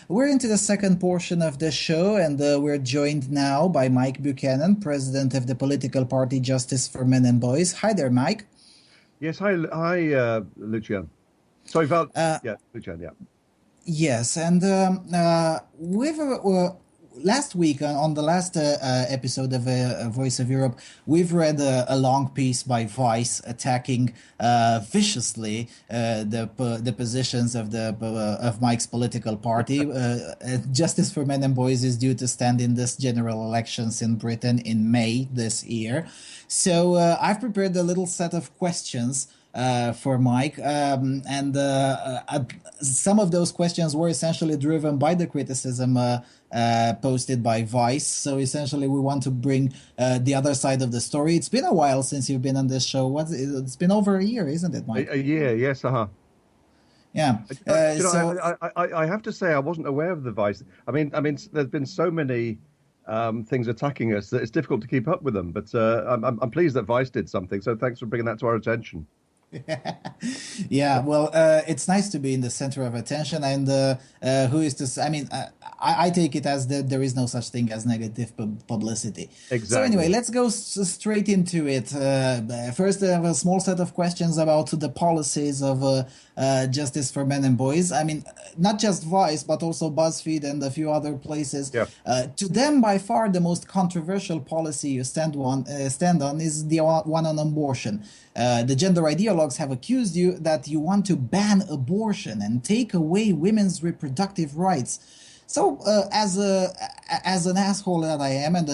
We're into the second portion of the show, and we're joined now by Mike Buchanan, president of the political party Justice for Men and Boys. Hi there, Mike. Yes, hi, Lucian. Sorry, Val. Uh, Yeah, Lucian. Yeah. yes, and we've last week on the last episode of Voice of Europe, we've read a long piece by Vice attacking viciously the positions of the of Mike's political party. Justice for Men and Boys is due to stand in this general elections in Britain in May this year. So I've prepared a little set of questions for Mike. Some of those questions were essentially driven by the criticism posted by Vice. So essentially, we want to bring the other side of the story. It's been a while since you've been on this show. It's been over a year, isn't it, Mike? A year, yes, Yeah. I have to say I wasn't aware of the Vice. I mean, there's been so many things attacking us that it's difficult to keep up with them. But I'm pleased that Vice did something. So thanks for bringing that to our attention. Yeah, well, it's nice to be in the center of attention, and who is to say? I mean, I take it as that there is no such thing as negative publicity. Exactly. So anyway, let's go straight into it. First, I have a small set of questions about the policies of Justice for Men and Boys. I mean, not just Vice, but also BuzzFeed and a few other places. Yeah. To them, by far, the most controversial policy you stand on is the one on abortion. The gender ideologues have accused you that you want to ban abortion and take away women's reproductive rights. So, as an asshole that I am, and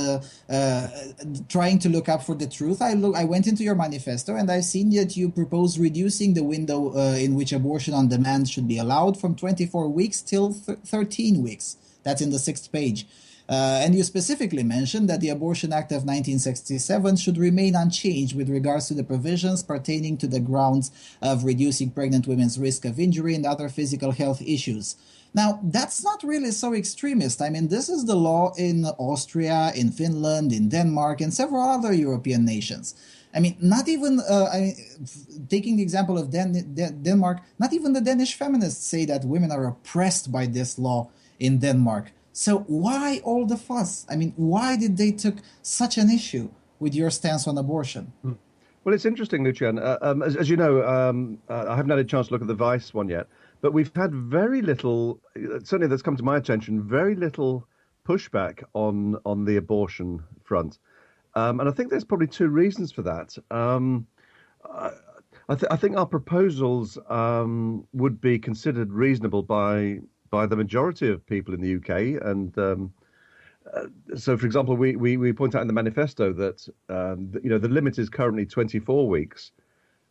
trying to look up for the truth, I went into your manifesto, and I've seen that you propose reducing the window in which abortion on demand should be allowed from 24 weeks till 13 weeks. That's in the 6th page. And you specifically mentioned that the Abortion Act of 1967 should remain unchanged with regards to the provisions pertaining to the grounds of reducing pregnant women's risk of injury and other physical health issues. Now, that's not really so extremist. I mean, this is the law in Austria, in Finland, in Denmark, and several other European nations. I mean, not even, taking the example of Denmark, not even the Danish feminists say that women are oppressed by this law in Denmark. So why all the fuss? I mean, why did they took such an issue with your stance on abortion? Well, it's interesting, Lucian. As you know, I haven't had a chance to look at the Vice one yet, but we've had very little, certainly that's come to my attention, very little pushback on the abortion front. And I think there's probably two reasons for that. I think our proposals would be considered reasonable by the majority of people in the UK. And so, for example, we point out in the manifesto that, the limit is currently 24 weeks.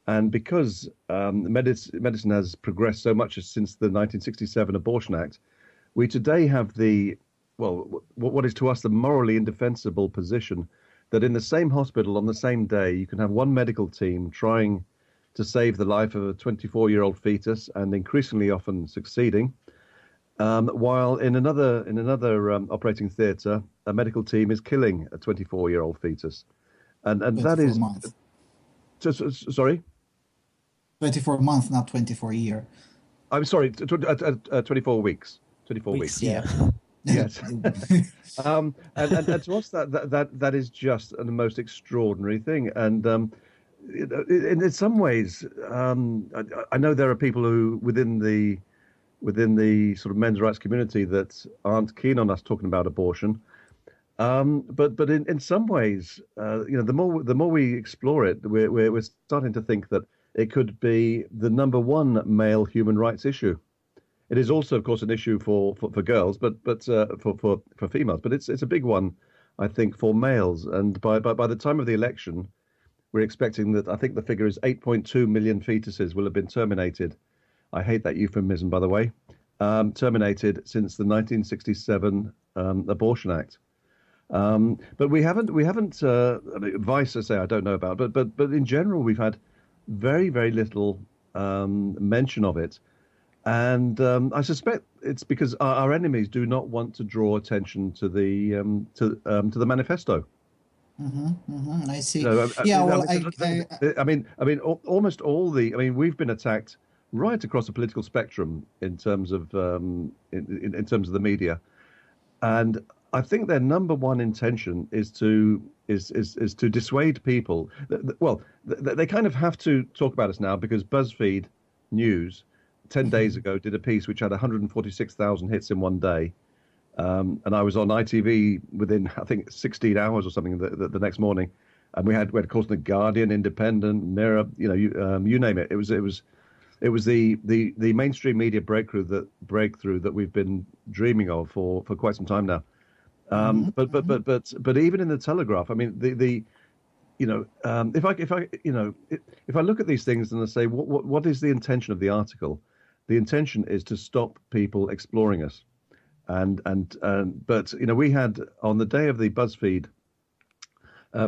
And because medicine has progressed so much since the 1967 Abortion Act, we today have what is to us the morally indefensible position that in the same hospital on the same day, you can have one medical team trying to save the life of a 24-year-old fetus and increasingly often succeeding, while in another operating theatre, a medical team is killing a 24-year-old fetus, and that is months. Sorry, 24 months, not 24 year. I'm sorry, 24 weeks. 24 weeks. Yeah. Yes. And to us that is just the most extraordinary thing. And in some ways, I know there are people who within the sort of men's rights community that aren't keen on us talking about abortion. But in some ways, the more we explore it, we're starting to think that it could be the number one male human rights issue. It is also, of course, an issue for girls, but for females. But it's a big one, I think, for males. And by the time of the election, we're expecting that I think the figure is 8.2 million fetuses will have been terminated. I hate that euphemism, by the way. Terminated since the 1967 Abortion Act. But we haven't. Vice, I say, I don't know about, but in general, we've had very, very little mention of it. And I suspect it's because our enemies do not want to draw attention to the manifesto. I see. So, Yeah, well, almost all the. I mean, we've been attacked right across the political spectrum in terms of in terms of the media, and I think their number one intention is to dissuade people. Well, they kind of have to talk about us now because BuzzFeed News 10 days ago did a piece which had 146,000 hits in one day. And I was on ITV within, I think, 16 hours or something the next morning. And we had, of course, The Guardian, Independent, Mirror, you name it. It was the mainstream media breakthrough that we've been dreaming of for quite some time now. But even in the Telegraph, I mean, if I look at these things and I say, what is the intention of the article? The intention is to stop people exploring us. But we had on the day of the BuzzFeed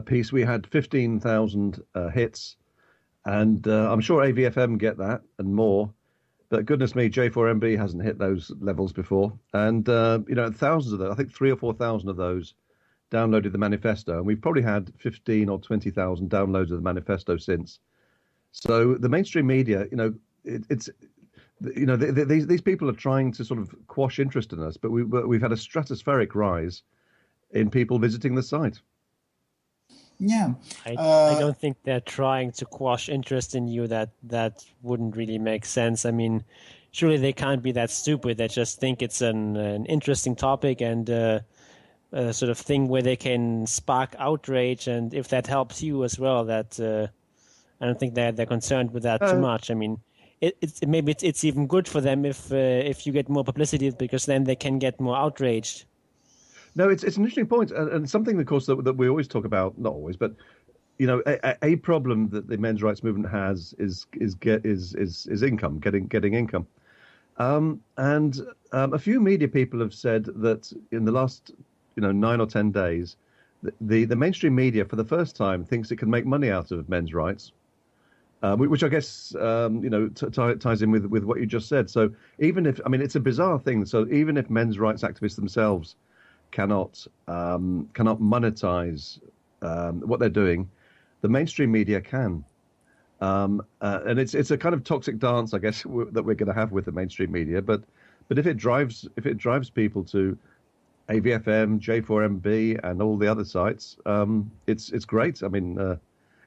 piece, we had 15,000 hits, and I'm sure AVfM get that and more. But goodness me, J4MB hasn't hit those levels before, and thousands of those, I think 3 or 4,000 of those downloaded the manifesto, and we've probably had 15 or 20,000 downloads of the manifesto since. So the mainstream media, these people are trying to sort of quash interest in us, but we've had a stratospheric rise in people visiting the site. Yeah, I don't think they're trying to quash interest in you. That wouldn't really make sense. I mean, surely they can't be that stupid. They just think it's an interesting topic and a sort of thing where they can spark outrage. And if that helps you as well, that I don't think they're concerned with that too much. I mean, maybe it's even good for them if you get more publicity, because then they can get more outraged. No, it's an interesting point, and something, of course, that we always talk about. Not always, but a problem that the men's rights movement has is income, getting income. And a few media people have said that in the last 9 or 10 days, the mainstream media for the first time thinks it can make money out of men's rights. Which I guess ties in with what you just said. So even if, I mean, it's a bizarre thing. So even if men's rights activists themselves cannot monetize what they're doing, the mainstream media can. And it's a kind of toxic dance, I guess, that we're going to have with the mainstream media. But if it drives people to AVfM, J4MB, and all the other sites, it's great. I mean,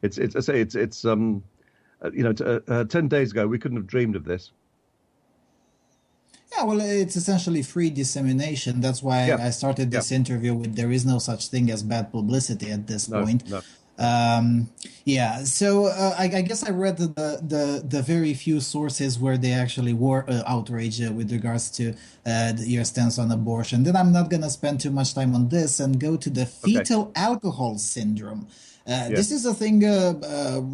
it's 10 days ago, we couldn't have dreamed of this. Yeah, well, it's essentially free dissemination. That's why I started this interview with there is no such thing as bad publicity at this point. No. So I guess I read the very few sources where they actually were outraged with regards to your stance on abortion. Then I'm not going to spend too much time on this and go to the fetal alcohol syndrome. This is a thing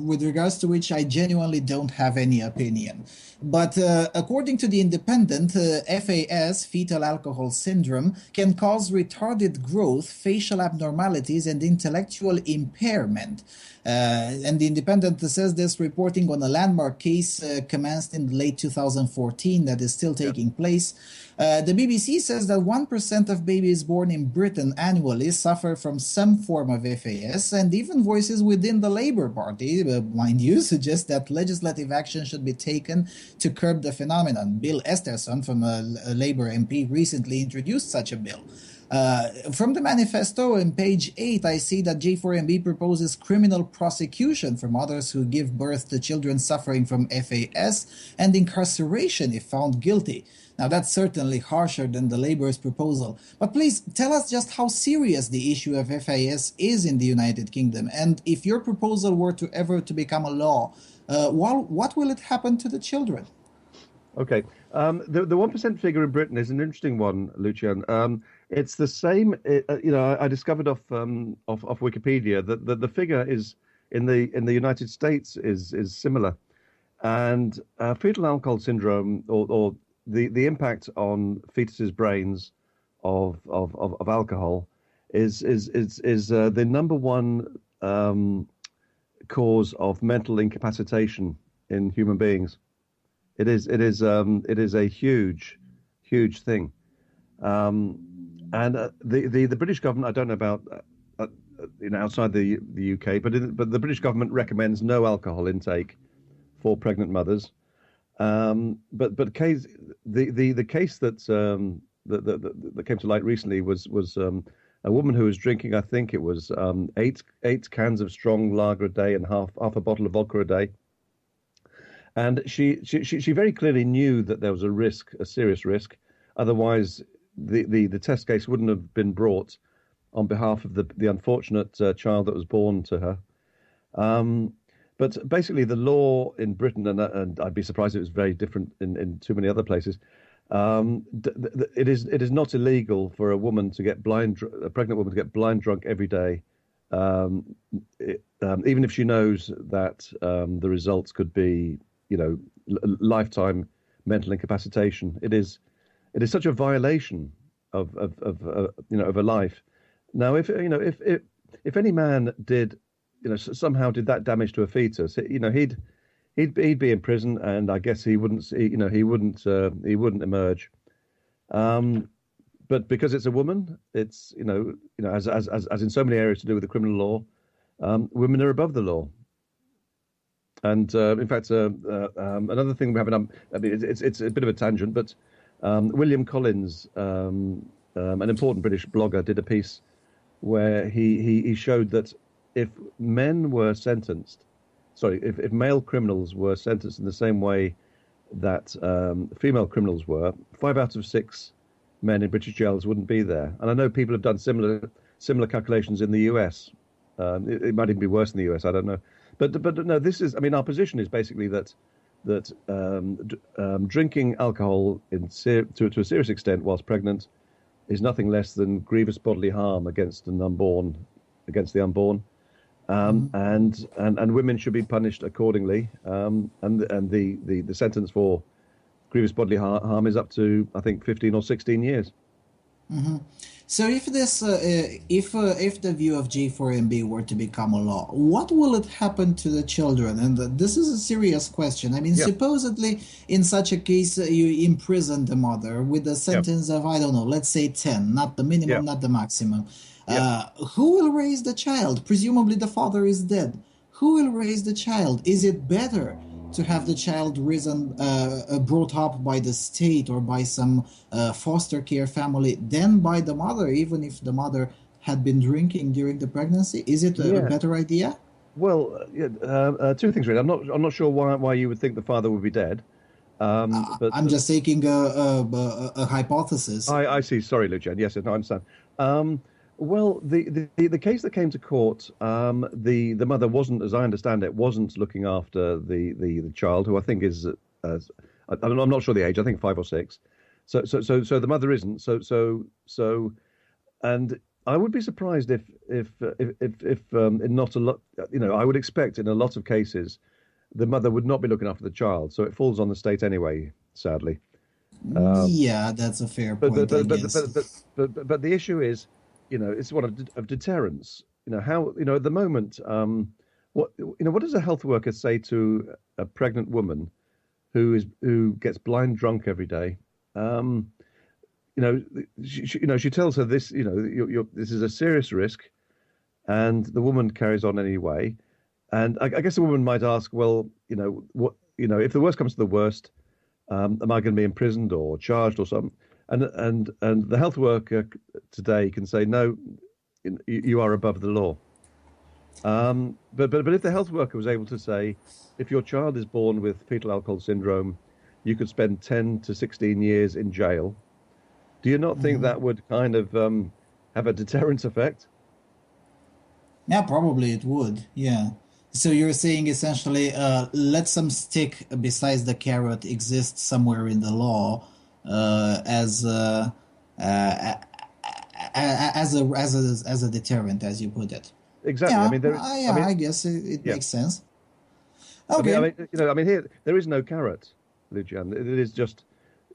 with regards to which I genuinely don't have any opinion. But according to The Independent, FAS, fetal alcohol syndrome, can cause retarded growth, facial abnormalities, and intellectual impairment. And The Independent says this, reporting on a landmark case commenced in late 2014 that is still taking place. The BBC says that 1% of babies born in Britain annually suffer from some form of FAS, and even voices within the Labour Party, mind you, suggest that legislative action should be taken to curb the phenomenon. Bill Esterson, from a Labour MP, recently introduced such a bill. From the manifesto on page 8, I see that J4MB proposes criminal prosecution for mothers who give birth to children suffering from FAS and incarceration if found guilty. Now, that's certainly harsher than the Labour's proposal. But please tell us just how serious the issue of FAS is in the United Kingdom. And if your proposal were to ever to become a law, what will it happen to the children? Okay. The 1% figure in Britain is an interesting one, Lucian. It's the same. I discovered off Wikipedia that the figure is in the United States is similar, and fetal alcohol syndrome or the impact on fetuses' brains of alcohol is the number one cause of mental incapacitation in human beings. It is a huge thing. And the British government, I don't know about outside the UK, but the British government recommends no alcohol intake for pregnant mothers. But case the case that came to light recently was a woman who was drinking, I think it was eight cans of strong lager a day and half a bottle of vodka a day. And she very clearly knew that there was a risk, a serious risk. Otherwise, the test case wouldn't have been brought on behalf of the unfortunate child that was born to her. But basically, the law in Britain, and I'd be surprised if it was very different in too many other places. It is not illegal for a woman to get a pregnant woman to get blind drunk every day, even if she knows that the results could be, lifetime mental incapacitation. It is such a violation of a life. Now, if any man did, somehow did that damage to a fetus, he'd be in prison, and I guess he wouldn't emerge. But because it's a woman, it's as in so many areas to do with the criminal law, women are above the law. And in fact, another thing we haven't, it's a bit of a tangent, but William Collins, an important British blogger, did a piece where he showed that if male criminals were sentenced in the same way that female criminals were, 5 out of 6 men in British jails wouldn't be there. And I know people have done similar calculations in the US. It might even be worse in the US. I don't know. But no, our position is basically that drinking alcohol to a serious extent whilst pregnant is nothing less than grievous bodily harm against the unborn. And women should be punished accordingly. And the sentence for grievous bodily harm is up to, I think, 15 or 16 years. Mm-hmm. So if the view of G4MB were to become a law, what will it happen to the children? And this is a serious question. I mean, supposedly in such a case, you imprison the mother with a sentence of, I don't know, let's say 10, not the minimum, not the maximum. Who will raise the child? Presumably the father is dead. Who will raise the child? Is it better to have the child brought up by the state or by some foster care family than by the mother, even if the mother had been drinking during the pregnancy? Is it a better idea? Well, two things really. I'm not sure why you would think the father would be dead. But I'm just taking a hypothesis. I see. Sorry, Lucian. Yes, no, I understand. Well, the case that came to court, the mother wasn't, as I understand it, wasn't looking after the child, who I think is, I'm not sure the age. I think 5 or 6. So the mother isn't. So, and I would be surprised if in not a lot, I would expect in a lot of cases, the mother would not be looking after the child. So it falls on the state anyway, sadly. That's a fair point. But the issue is, it's one of deterrence. How at the moment, what does a health worker say to a pregnant woman who gets blind drunk every day? She tells her this. This is a serious risk, and the woman carries on anyway. And I guess the woman might ask, well, if the worst comes to the worst, am I going to be imprisoned or charged or something? And the health worker today can say, no, you are above the law. But if the health worker was able to say, if your child is born with fetal alcohol syndrome, you could spend 10 to 16 years in jail. Do you not think that would kind of have a deterrent effect? Yeah, probably it would. Yeah. So you're saying essentially, let some stick besides the carrot exist somewhere in the law. As a deterrent, as you put it. Exactly. Yeah, I guess it makes sense. Okay. Here there is no carrot, Lucian. It is just,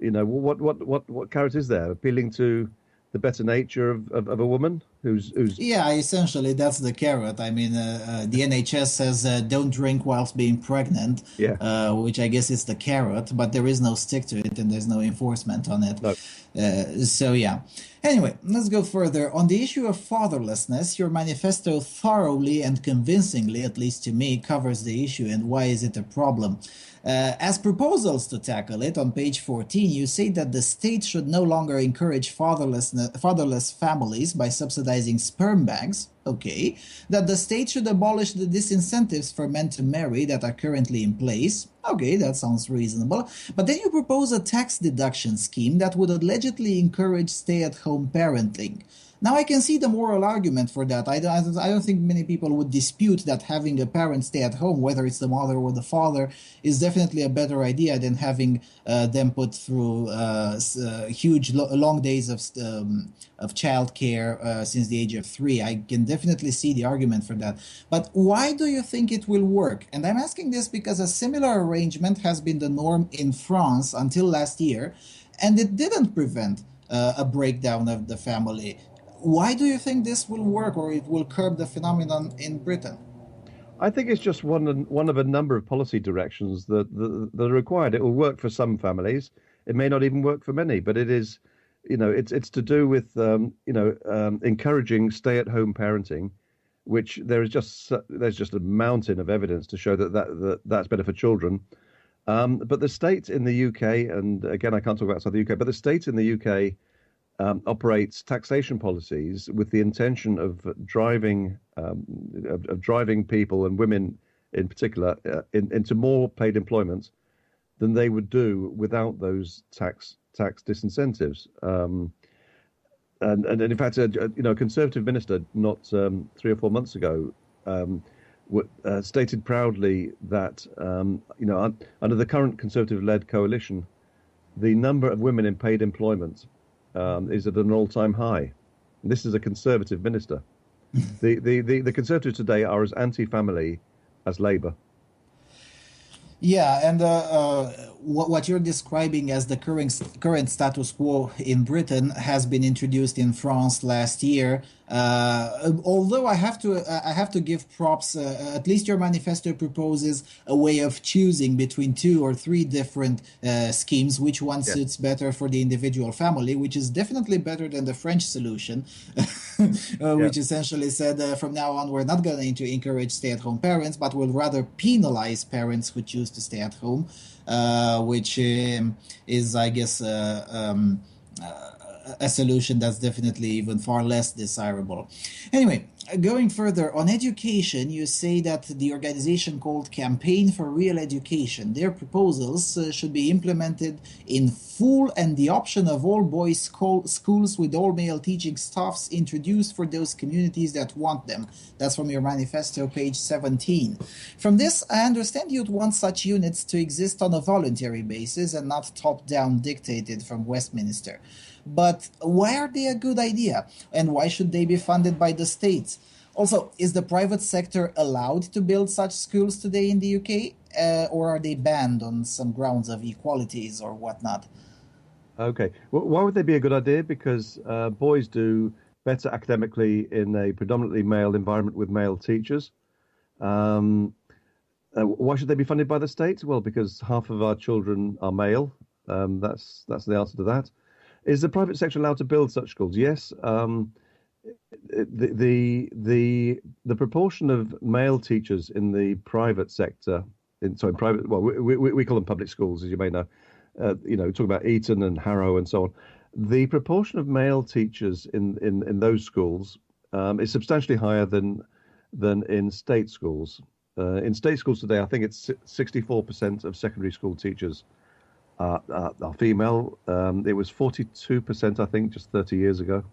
what carrot is there? Appealing to the better nature of a woman who's Yeah, essentially that's the carrot. I mean, the NHS says don't drink whilst being pregnant, yeah. which I guess is the carrot, but there is no stick to it and there's no enforcement on it. No. So yeah. Anyway, let's go further. On the issue of fatherlessness, your manifesto thoroughly and convincingly, at least to me, covers the issue and why is it a problem. As proposals to tackle it, on page 14, you say that the state should no longer encourage fatherless families by subsidizing sperm banks. Okay. That the state should abolish the disincentives for men to marry that are currently in place. Okay, that sounds reasonable. But then you propose a tax deduction scheme that would allegedly encourage stay-at-home parenting. Now, I can see the moral argument for that. I don't think many people would dispute that having a parent stay at home, whether it's the mother or the father, is definitely a better idea than having them put through huge, long days of childcare since the age of 3. I can definitely see the argument for that. But why do you think it will work? And I'm asking this because a similar arrangement has been the norm in France until last year, and it didn't prevent a breakdown of the family. Why do you think this will work, or it will curb the phenomenon in Britain? I think it's just one of a number of policy directions that are required. It will work for some families. It may not even work for many, but it is, it's to do with encouraging stay-at-home parenting, which there's just a mountain of evidence to show that's better for children. But the state in the UK, and again, I can't talk about outside the UK, but the state in the UK operates taxation policies with the intention of driving people and women in particular into more paid employment than they would do without those tax disincentives. And in fact, a conservative minister not 3 or 4 months ago stated proudly that under the current conservative-led coalition, the number of women in paid employment is at an all-time high. And this is a conservative minister. The Conservatives today are as anti-family as Labour. Yeah, and what you're describing as the current status quo in Britain has been introduced in France last year. Although I have to give props. At least your manifesto proposes a way of choosing between 2 or 3 different schemes, which one suits better for the individual family, which is definitely better than the French solution, which essentially said from now on we're not going to encourage stay-at-home parents, but we'll rather penalize parents who choose to stay at home, which is, I guess, a solution that's definitely even far less desirable. Anyway, going further, on education, you say that the organization called Campaign for Real Education, their proposals should be implemented in full, and the option of all boys schools with all male teaching staffs introduced for those communities that want them. That's from your manifesto, page 17. From this, I understand you'd want such units to exist on a voluntary basis and not top-down dictated from Westminster. But why are they a good idea? And why should they be funded by the states? Also, is the private sector allowed to build such schools today in the UK? Or are they banned on some grounds of equalities or whatnot? Okay. Well, why would they be a good idea? Because boys do better academically in a predominantly male environment with male teachers. Why should they be funded by the state? Well, because half of our children are male. That's the answer to that. Is the private sector allowed to build such schools? Yes. The proportion of male teachers in the private sector, private. Well, we call them public schools, as you may know. Talk about Eton and Harrow and so on. The proportion of male teachers in those schools is substantially higher than in state schools. In state schools today, I think it's 64% of secondary school teachers are female. It was 42%, I think, just 30 years ago.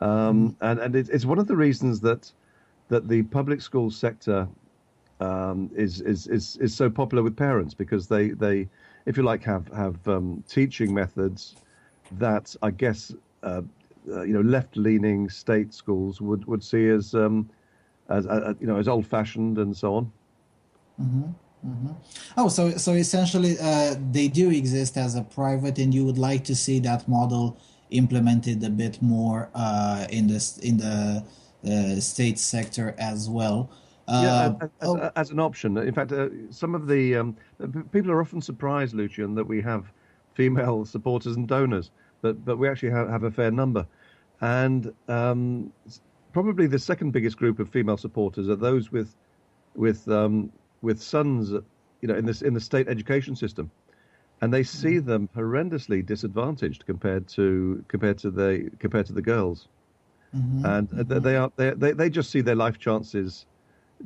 And it's one of the reasons that the public school sector is so popular with parents, because they if you like have teaching methods that I guess left-leaning state schools would see as old-fashioned and so on. Mm-hmm. Mm-hmm. Oh, so essentially they do exist as a private, and you would like to see that model implemented a bit more in the state sector as well. Yeah, Oh, as an option. In fact, some of the people are often surprised, Lucian, that we have female supporters and donors, but we actually have a fair number. And probably the second biggest group of female supporters are those with with sons, in the state education system, and they see them horrendously disadvantaged compared to the girls, and they just see their life chances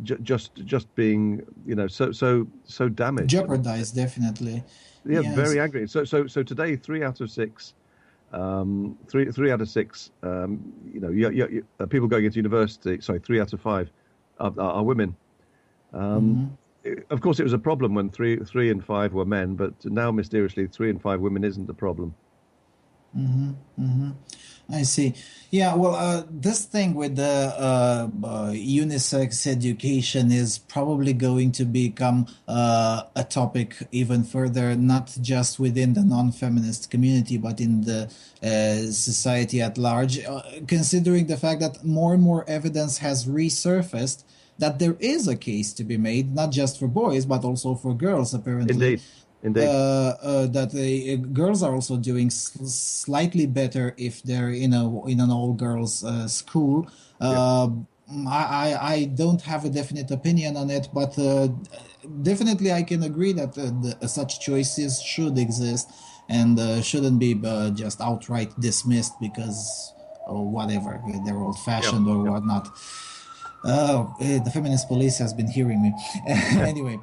just being so damaged. jeopardized, definitely. Yeah, Yes. very angry. So today, three out of six, people going into university. Sorry, 3 out of 5 are women. Of course, it was a problem when three and 5 were men, but now mysteriously 3 and 5 women isn't a problem. I see. Yeah, well, this thing with the unisex education is probably going to become a topic even further, not just within the non-feminist community, but in the society at large, considering the fact that more and more evidence has resurfaced that there is a case to be made, not just for boys, but also for girls, apparently. Indeed, indeed. That the girls are also doing slightly better if they're in an all girls school. I don't have a definite opinion on it, but definitely I can agree that such choices should exist and shouldn't be just outright dismissed because or whatever they're old fashioned or whatnot. Oh, the feminist police has been hearing me. Anyway,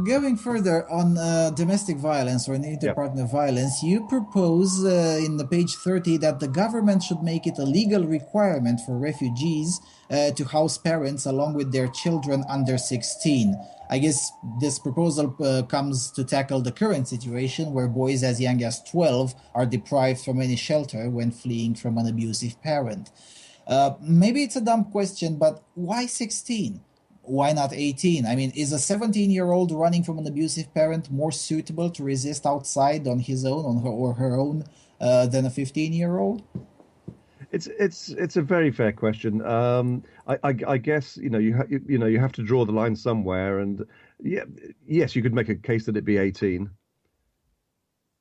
going further on domestic violence or interpartner violence, you propose in the page 30 that the government should make it a legal requirement for refugees to house parents along with their children under 16. I guess this proposal comes to tackle the current situation where boys as young as 12 are deprived from any shelter when fleeing from an abusive parent. Maybe it's a dumb question, but why 16? Why not 18? I mean, is a 17-year-old running from an abusive parent more suitable to resist outside on his own, on her or her own, than a 15-year-old? It's a very fair question. I guess you have to draw the line somewhere, and yes, you could make a case that it be 18.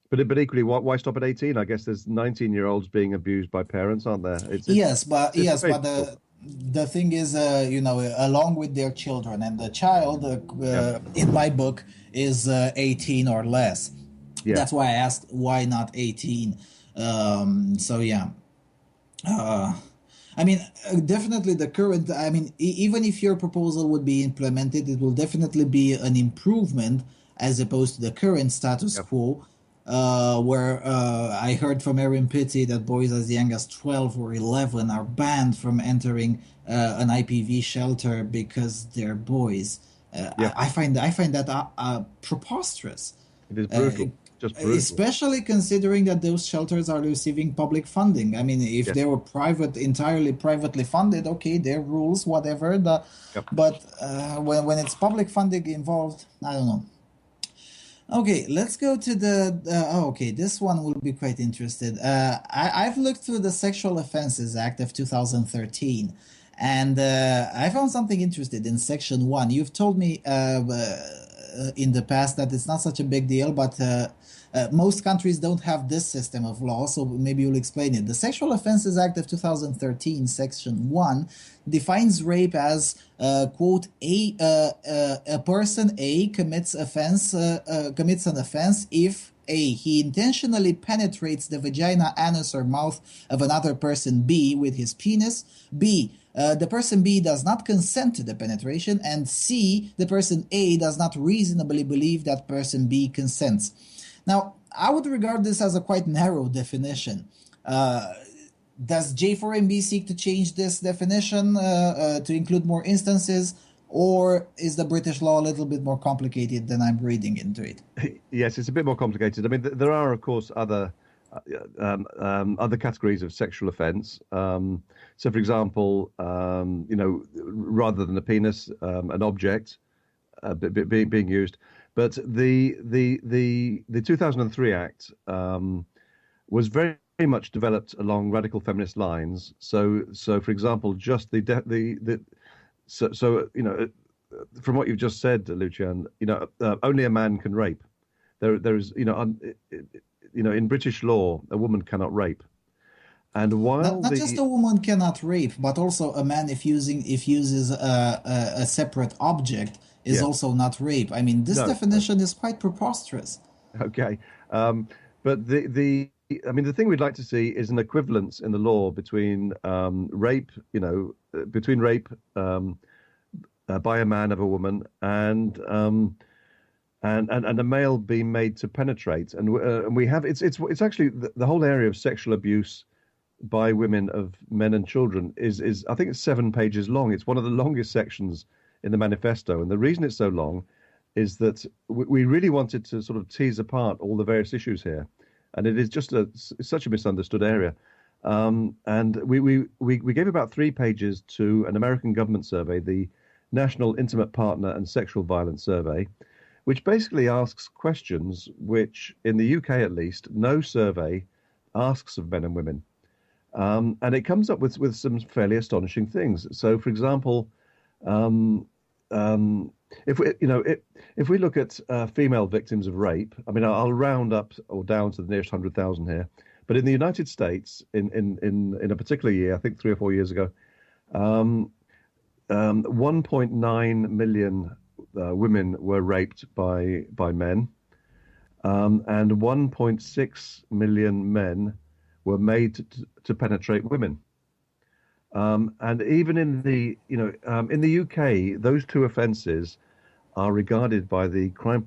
But equally, why stop at 18? I guess there's 19-year-olds being abused by parents, aren't there? But the thing is, along with their children, and the child, in my book, is 18 or less. Yeah. That's why I asked why not 18. I mean, definitely the current. I mean, even if your proposal would be implemented, it will definitely be an improvement as opposed to the current status quo. Where I heard from Erin Pitti that boys as young as 12 or 11 are banned from entering an IPV shelter because they're boys. I find that preposterous. It is brutal. Just brutal. Especially considering that those shelters are receiving public funding. I mean, if they were entirely privately funded, okay, their rules, whatever. But when it's public funding involved, I don't know. Okay, let's go to this one will be quite interesting. I've looked through the Sexual Offences Act of 2013, and I found something interesting in Section 1. You've told me in the past that it's not such a big deal, but most countries don't have this system of law, so maybe you'll explain it. The Sexual Offences Act of 2013, Section 1, defines rape as, quote, a person A commits an offense if A, he intentionally penetrates the vagina, anus, or mouth of another person B with his penis, B, the person B does not consent to the penetration, and C, the person A does not reasonably believe that person B consents. Now, I would regard this as a quite narrow definition. Does J4MB seek to change this definition to include more instances, or is the British law a little bit more complicated than I'm reading into it? Yes, it's a bit more complicated. I mean, there are, of course, other categories of sexual offence. So, for example, rather than a penis, an object being used. But the 2003 Act was very much developed along radical feminist lines. So for example, just from what you've just said, Lucian, only a man can rape. There is, in British law, a woman cannot rape. And while Not just a woman cannot rape, but also a man if uses a separate object is also not rape. I mean, this definition is quite preposterous. Okay, but the thing we'd like to see is an equivalence in the law between rape, between rape by a man of a woman and a male being made to penetrate, and we have it's actually the whole area of sexual abuse by women of men and children is I think it's 7 pages long. It's one of the longest sections in the manifesto, and the reason it's so long is that we really wanted to sort of tease apart all the various issues here, and it is just such a misunderstood area. And we gave about 3 pages to an American government survey, the National Intimate Partner and Sexual Violence Survey, which basically asks questions which, in the UK at least, no survey asks of men and women. And it comes up with some fairly astonishing things. So, for example, if we look at female victims of rape, I mean, I'll round up or down to the nearest 100,000 here. But in the United States, in a particular year, I think 3 or 4 years ago, 1.9 million women were raped by men, and 1.6 million men were made to penetrate women. And even in the UK, those 2 offences are regarded by the crime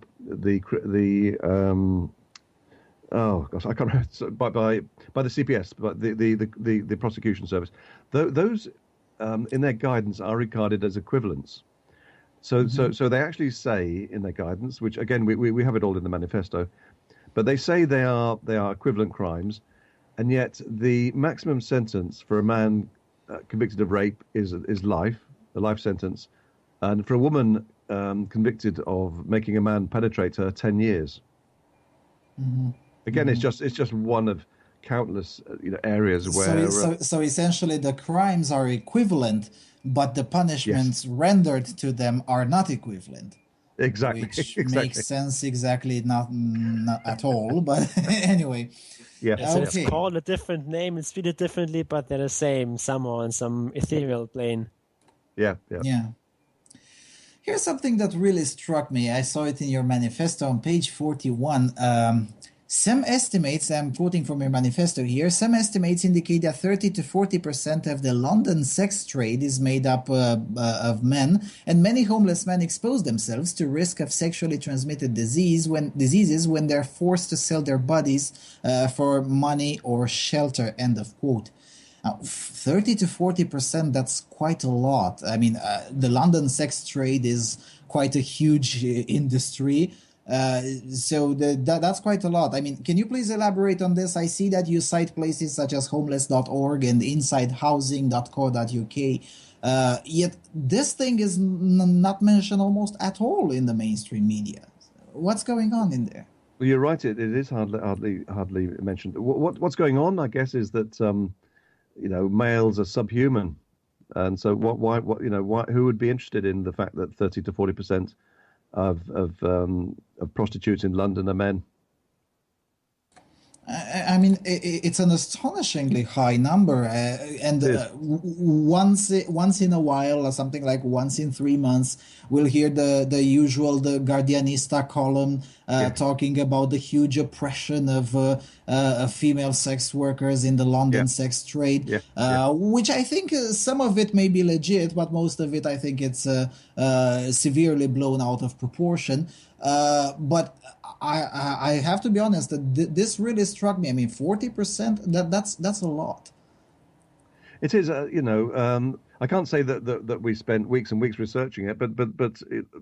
oh gosh, I can't remember, by the CPS, but the prosecution service. Those in their guidance are regarded as equivalents. So they actually say in their guidance, which again we have it all in the manifesto, but they say they are equivalent crimes, and yet the maximum sentence for a man convicted of rape is life, a life sentence, and for a woman convicted of making a man penetrate her, 10 years. Mm-hmm. Again, it's just one of countless areas where. So essentially, the crimes are equivalent, but the punishments rendered to them are not equivalent. Exactly. Which makes sense exactly not at all, but anyway. Yeah. So it's called a different name, it's treated differently, but they're the same somehow on some ethereal plane. Yeah. Here's something that really struck me. I saw it in your manifesto on page 41. Some estimates, I'm quoting from your manifesto here, some estimates indicate that 30 to 40% of the London sex trade is made up of men, and many homeless men expose themselves to risk of sexually transmitted diseases when they're forced to sell their bodies for money or shelter, end of quote. Now, 30 to 40%, that's quite a lot. I mean, the London sex trade is quite a huge industry. So that's quite a lot. I mean, can you please elaborate on this? I see that you cite places such as homeless.org and insidehousing.co.uk. Yet this thing is not mentioned almost at all in the mainstream media. What's going on in there? Well, you're right. It is hardly mentioned. What's going on, I guess, is that males are subhuman, and so who would be interested in the fact that 30 to 40% of prostitutes in London are men? I mean, it's an astonishingly high number, and once in a while, or something like once in 3 months, we'll hear the Guardianista column talking about the huge oppression of female sex workers in the London sex trade, which I think some of it may be legit, but most of it I think it's severely blown out of proportion. But I have to be honest that this really struck me. I mean, 40%, that's a lot. It is, I can't say that we spent weeks and weeks researching it, but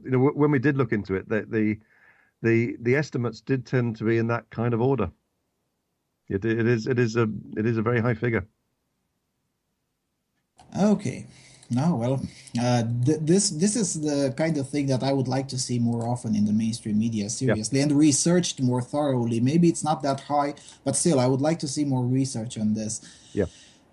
when we did look into it, the estimates did tend to be in that kind of order. It is a very high figure. Okay. No, well, this is the kind of thing that I would like to see more often in the mainstream media, Yeah, seriously, and researched more thoroughly. Maybe it's not that high, but still, I would like to see more research on this. yeah.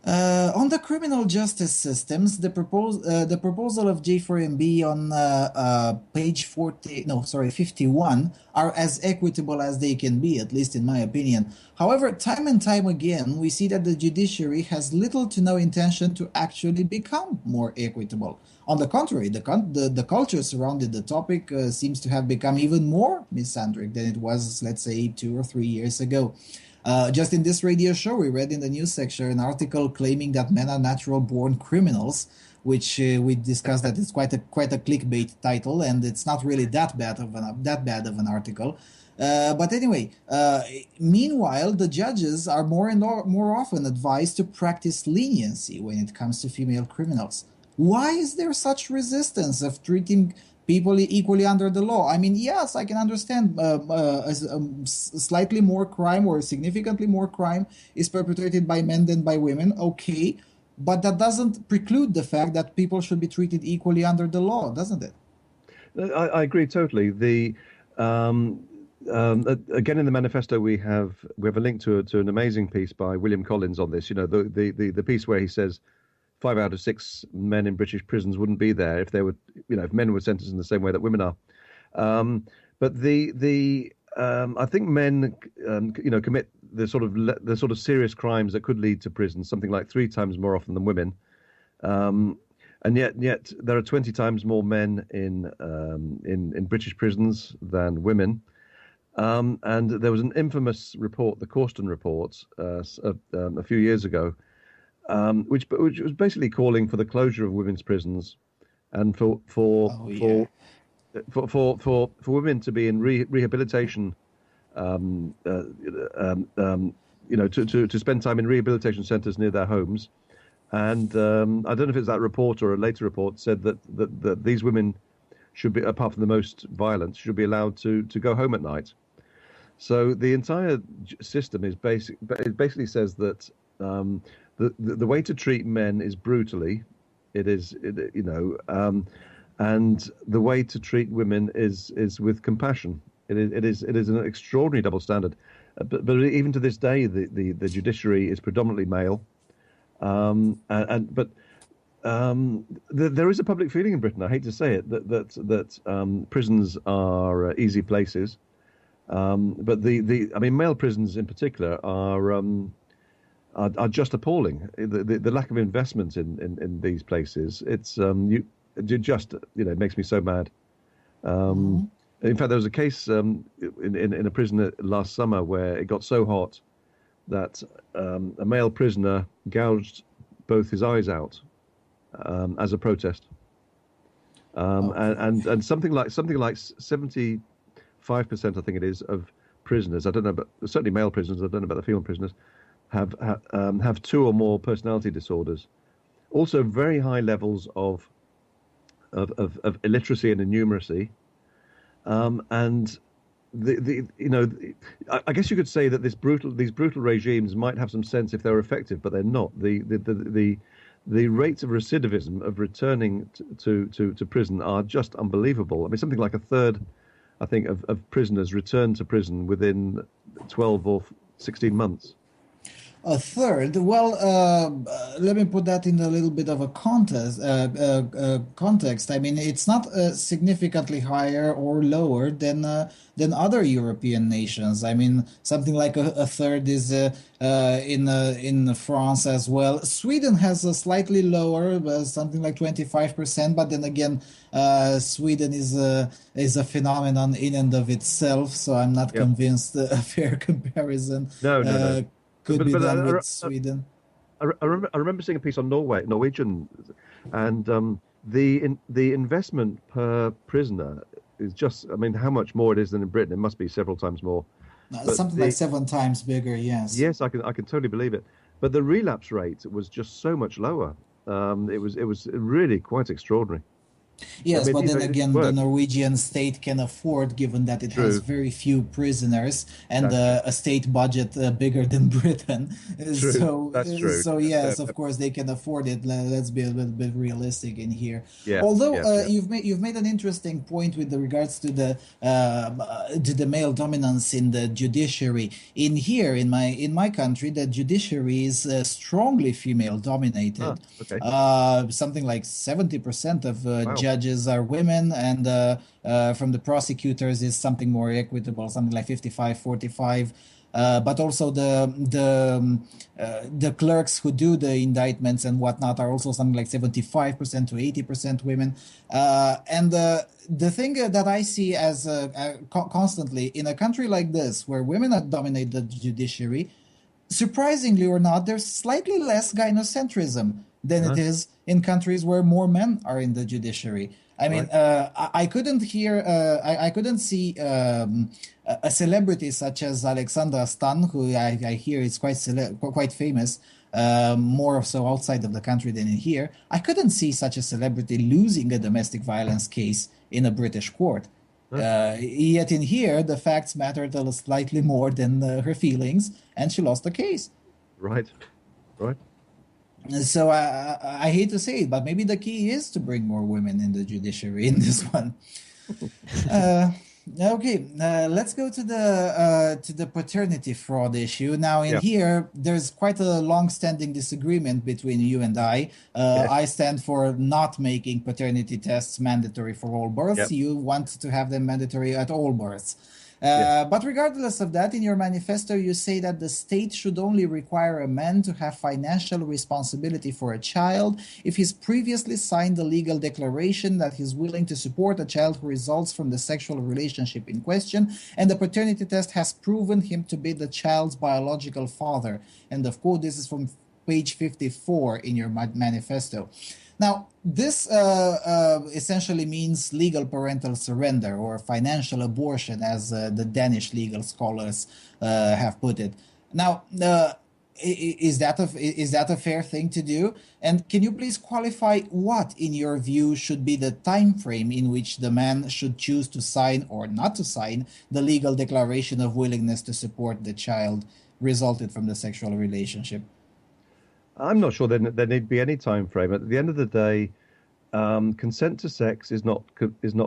On the criminal justice systems, the proposal of J4MB on page 40, no, sorry, 51 are as equitable as they can be, at least in my opinion. However, time and time again, we see that the judiciary has little to no intention to actually become more equitable. On the contrary, the culture surrounding the topic seems to have become even more misandric than it was, let's say, 2 or 3 years ago. Just in this radio show, we read in the news section an article claiming that men are natural-born criminals, which we discussed that it's quite a clickbait title, and it's not really that bad of an article. But anyway, meanwhile, the judges are more and more often advised to practice leniency when it comes to female criminals. Why is there such resistance of treating people equally under the law? I mean, yes, I can understand slightly more crime or significantly more crime is perpetrated by men than by women. Okay, but that doesn't preclude the fact that people should be treated equally under the law, doesn't it? I agree totally. Again, in the manifesto, we have a link to an amazing piece by William Collins on this. You know, the piece where he says 5 out of 6 men in British prisons wouldn't be there if they were, if men were sentenced in the same way that women are. But I think men, commit the sort of serious crimes that could lead to prison, something like 3 times more often than women. And yet there are 20 times more men in British prisons than women. And there was an infamous report, the Corsten report, a few years ago, which was basically calling for the closure of women's prisons, and for women to be in rehabilitation, to spend time in rehabilitation centres near their homes. And I don't know if it's that report or a later report said that these women should be, apart from the most violent, should be allowed to go home at night. So the entire system is it basically says that the way to treat men is brutally, and the way to treat women is with compassion. It is an extraordinary double standard. But even to this day, the judiciary is predominantly male, but there is a public feeling in Britain, I hate to say it, that prisons are easy places. But male prisons in particular are just appalling. The lack of investment in these places, it makes me so mad. In fact, there was a case in a prison last summer where it got so hot that a male prisoner gouged both his eyes out as a protest, and something like 75%, I think it is, of prisoners, I don't know, but certainly male prisoners, I don't know about the female prisoners, have 2 or more personality disorders. Also, very high levels of illiteracy and innumeracy, and I guess you could say that these brutal regimes might have some sense if they're effective, but they're not. The rates of recidivism, of returning to prison, are just unbelievable. I mean, something like a third, I think, of prisoners return to prison within 12 or 16 months. A third. Well, let me put that in a little bit of a context. I mean, it's not significantly higher or lower than other European nations. I mean, something like a third is in France as well. Sweden has a slightly lower, something like 25%. But then again, Sweden is a phenomenon in and of itself. So I'm not convinced a fair comparison. No. Could be done with Sweden. I remember seeing a piece on Norwegian, and the investment per prisoner is just, I mean, how much more it is than in Britain? It must be several times more. Something like 7 times bigger, yes. Yes, I can totally believe it. But the relapse rate was just so much lower. It was really quite extraordinary. Yes, I mean, but then it again, the works. Norwegian state can afford, given that it has True. very few prisoners and That's true. a state budget bigger than Britain. True. That's true. So Yeah. yes, of course they can afford it. Let's be a little bit realistic in here. Yeah. Although Yeah. Yeah. you've made an interesting point with regards to the male dominance in the judiciary. In here, in my country, the judiciary is strongly female Ah, dominated. okay. Something like 70% of Wow. judges are women, and from the prosecutors is something more equitable, something like 55-45. But also the clerks who do the indictments and whatnot are also something like 75% to 80% women. And the thing that I see as constantly in a country like this, where women dominate the judiciary, surprisingly or not, there's slightly less gynocentrism than it Uh, is in countries where more men are in the judiciary. I mean, right. I couldn't hear, I couldn't see a celebrity such as Alexandra Stan, who I hear is quite famous, more so outside of the country than in here. I couldn't see such a celebrity losing a domestic violence case in a British court. Huh? Yet in here, the facts mattered a slightly more than her feelings, and she lost the case. Right. Right. So I hate to say it, but maybe the key is to bring more women in the judiciary in this one. Uh, okay, let's go to the paternity fraud issue. Now, in Yeah. here, there's quite a long-standing disagreement between you and I. Yes. I stand for not making paternity tests mandatory for all births. Yep. You want to have them mandatory at all births. Yes. But regardless of that, in your manifesto, you say that the state should only require a man to have financial responsibility for a child if he's previously signed a legal declaration that he's willing to support a child who results from the sexual relationship in question, and the paternity test has proven him to be the child's biological father. End of quote. This is from page 54 in your manifesto. Now, this essentially means legal parental surrender or financial abortion, as the Danish legal scholars have put it. Now, is that a fair thing to do? And can you please qualify what, in your view, should be the time frame in which the man should choose to sign or not to sign the legal declaration of willingness to support the child resulted from the sexual relationship? I'm not sure there need be any time frame. At the end of the day, consent to sex is not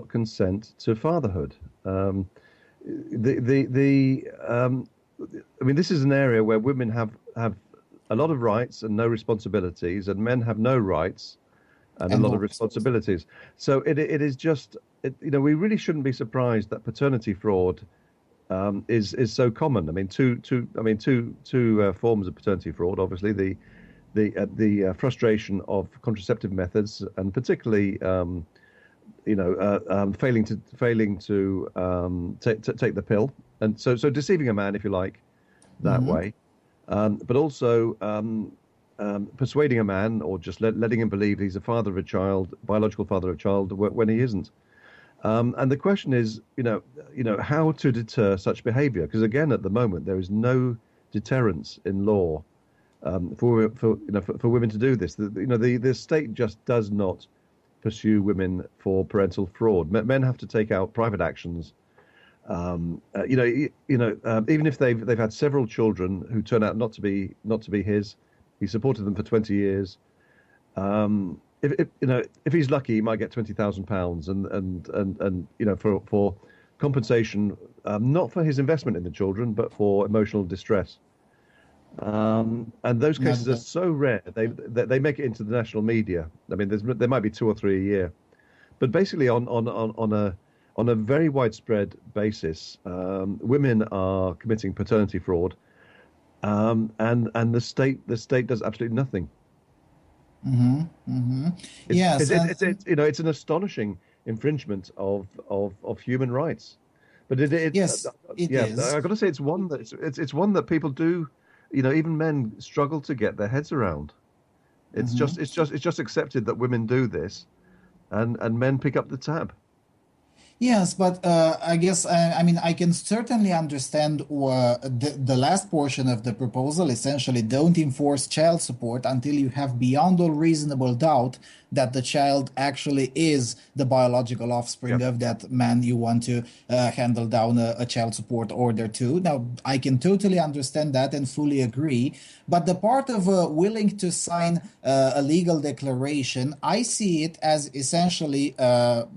consent to fatherhood. The I mean, this is an area where women have a lot of rights and no responsibilities, and men have no rights and a And lot of no responsibilities. So it is just we really shouldn't be surprised that paternity fraud is so common. I mean, two forms of paternity fraud. Obviously, the frustration of contraceptive methods, and particularly failing to take the pill, and so deceiving a man, if you like, that Mhm. way, but also persuading a man or just letting him believe he's a father of a child, biological father of a child, when he isn't. And the question is, how to deter such behaviour? Because again, at the moment, there is no deterrence in law for women to do this. The state just does not pursue women for parental fraud. Men have to take out private actions. Even if they've had several children who turn out not to be his, he supported them for 20 years. If he's lucky, he might get £20,000 and for compensation, not for his investment in the children, but for emotional distress. And those cases are so rare; they make it into the national media. I mean, there might be two or three a year, but basically on a very widespread basis, women are committing paternity fraud, and the state does absolutely nothing. Mm-hmm. Mm-hmm. It's Yes, it's an astonishing infringement of human rights. But yes, it yeah, is. I got to say it's one that people do, even men struggle to get their heads around. Mm-hmm. It's just accepted that women do this, and men pick up the tab. Yes, but I guess I mean I can certainly understand the last portion of the proposal. Essentially, don't enforce child support until you have beyond all reasonable doubt that the child actually is the biological offspring of that man you want to handle down a child support order to. Now, I can totally understand that and fully agree. But the part of willing to sign a legal declaration, I see it as essentially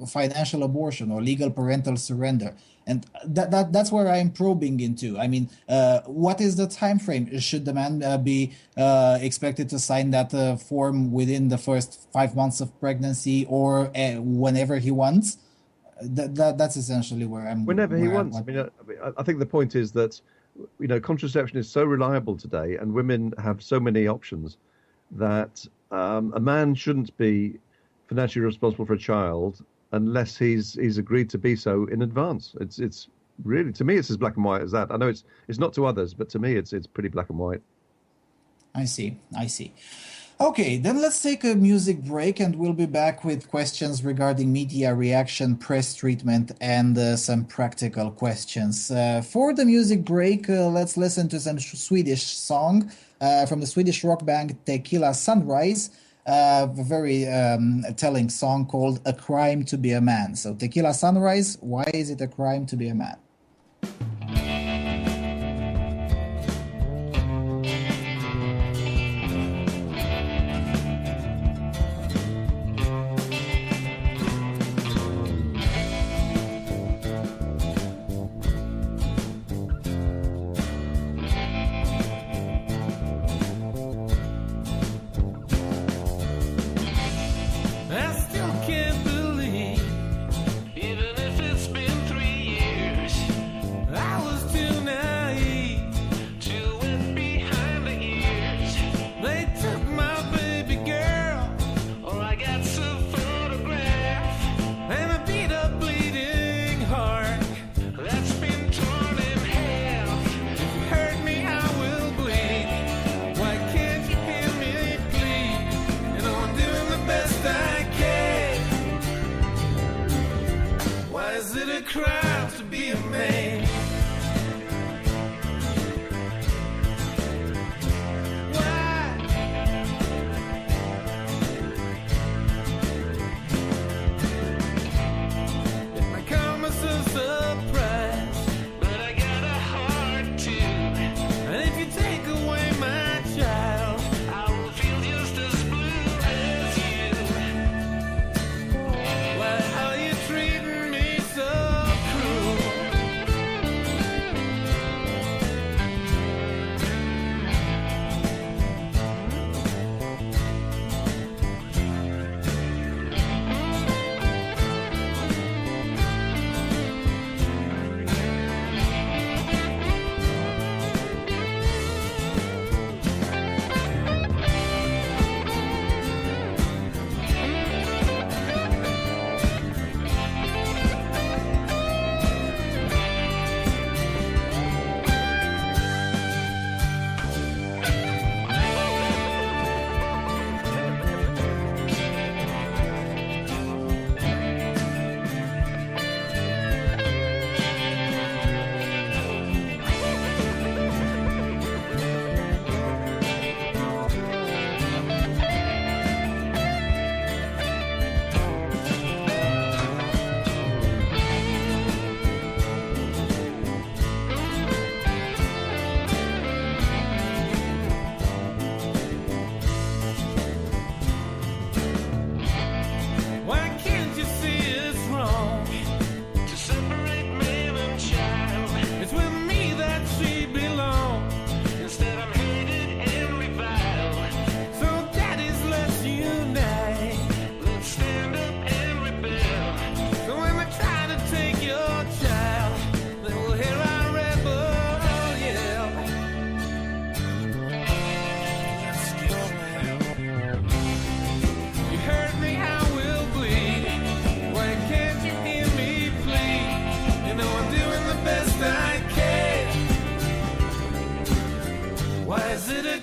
financial abortion or legal parental surrender. And that's where I'm probing into. I mean, what is the time frame? Should the man be expected to sign that form within the first 5 months of pregnancy, or whenever he wants? That's essentially where I'm. Whenever he wants. I think the point is that contraception is so reliable today, and women have so many options that a man shouldn't be financially responsible for a child unless he's agreed to be so in advance. It's really, to me, it's as black and white as that. I know it's not to others, but to me, it's pretty black and white. I see. Okay, then let's take a music break, and we'll be back with questions regarding media reaction, press treatment, and some practical questions. For the music break, let's listen to some Swedish song from the Swedish rock band Tequila Sunrise. A very telling song called A Crime to Be a Man. So Tequila Sunrise, why is it a crime to be a man?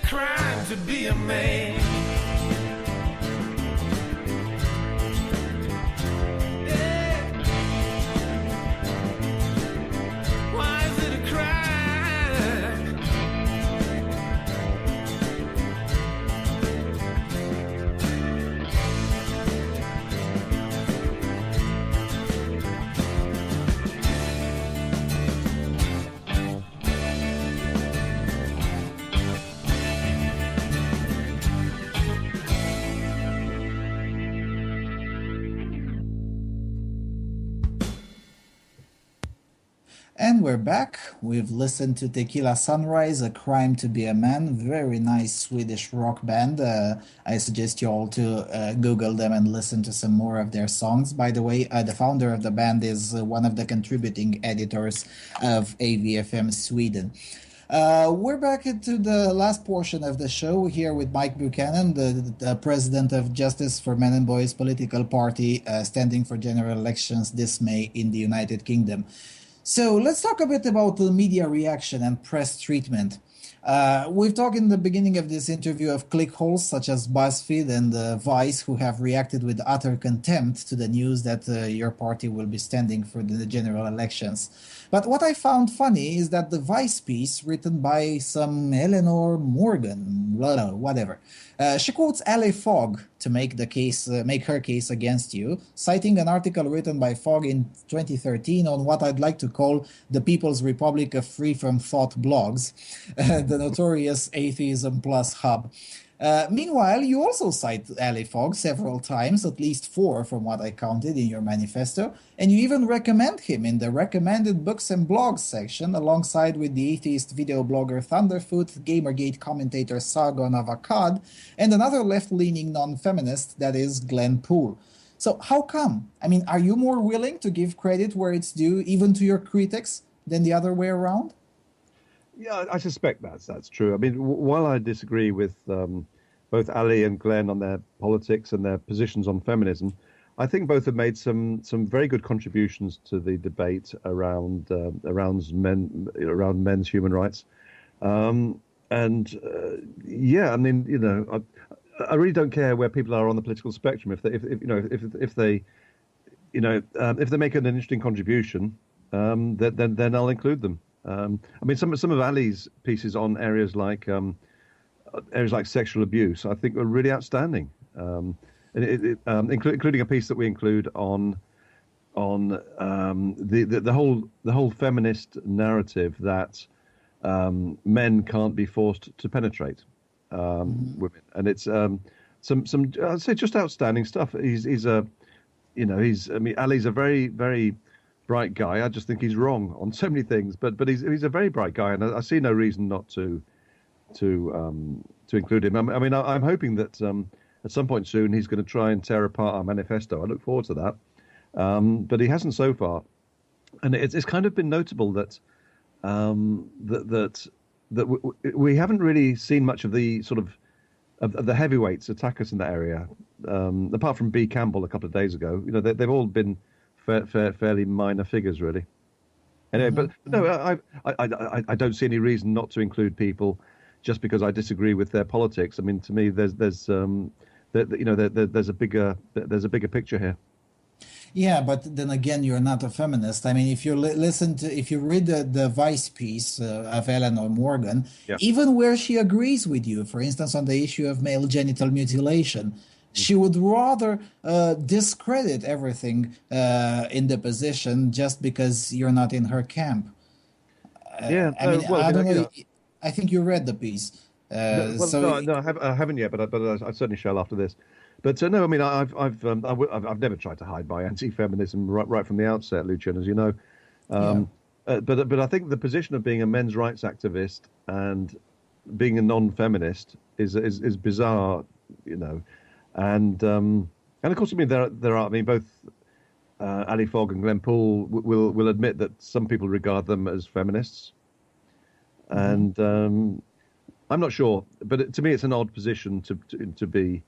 crime to be a man. Yeah. Why is it a crime? And we're back. We've listened to Tequila Sunrise, A Crime to Be a Man, very nice Swedish rock band. I suggest you all to Google them and listen to some more of their songs. By the way, the founder of the band is one of the contributing editors of AVfM Sweden. We're back into the last portion of the show here with Mike Buchanan, the president of Justice for Men and Boys political party, standing for general elections this May in the United Kingdom. So let's talk a bit about the media reaction and press treatment. We've talked in the beginning of this interview of clickholes such as BuzzFeed and Vice, who have reacted with utter contempt to the news that your party will be standing for the general elections. But what I found funny is that the Vice piece, written by some Eleanor Morgan, whatever, she quotes Ali Fogg to make her case against you, citing an article written by Fogg in 2013 on what I'd like to call the People's Republic of Free From Thought blogs, the notorious Atheism Plus hub. Meanwhile, you also cite Ali Fogg several times, at least 4 from what I counted in your manifesto, and you even recommend him in the recommended books and blogs section, alongside with the atheist video blogger Thunderfoot, Gamergate commentator Sargon of Akkad, and another left-leaning non-feminist, that is Glenn Poole. So how come? I mean, are you more willing to give credit where it's due, even to your critics, than the other way around? Yeah, I suspect that's true. I mean, while I disagree with both Ali and Glenn on their politics and their positions on feminism, I think both have made some very good contributions to the debate around men's human rights. Yeah, I mean, you know, I really don't care where people are on the political spectrum. If they make an interesting contribution, then I'll include them. I mean, some of Ali's pieces on areas like sexual abuse, I think, are really outstanding, including a piece that we include on the whole feminist narrative that men can't be forced to penetrate women, and it's some I'd say just outstanding stuff. I mean, Ali's a very, very bright guy. I just think he's wrong on so many things, but he's a very bright guy, and I see no reason not to include him. I mean, I'm hoping that at some point soon he's going to try and tear apart our manifesto. I look forward to that, but he hasn't so far, and it's kind of been notable that we haven't really seen much of the sort of the heavyweights attack us in that area, apart from B. Campbell a couple of days ago. You know, they've all been fairly minor figures, really. Anyway, but no, I don't see any reason not to include people just because I disagree with their politics. I mean, to me, there's a bigger picture here. Yeah, but then again, you're not a feminist. I mean, if you if you read the Vice piece of Eleanor Morgan, yeah, even where she agrees with you, for instance, on the issue of male genital mutilation, she would rather discredit everything in the position just because you're not in her camp. Yeah, I mean, I don't know. I think you read the piece. I haven't yet, but I certainly shall after this. But no, I mean, I've never tried to hide my anti-feminism right from the outset, Lucian, as you know. But I think the position of being a men's rights activist and being a non-feminist is bizarre, you know. And of course, I mean, there are. I mean, both Ali Fogg and Glenn Poole will admit that some people regard them as feminists, and I'm not sure. But to me, it's an odd position to be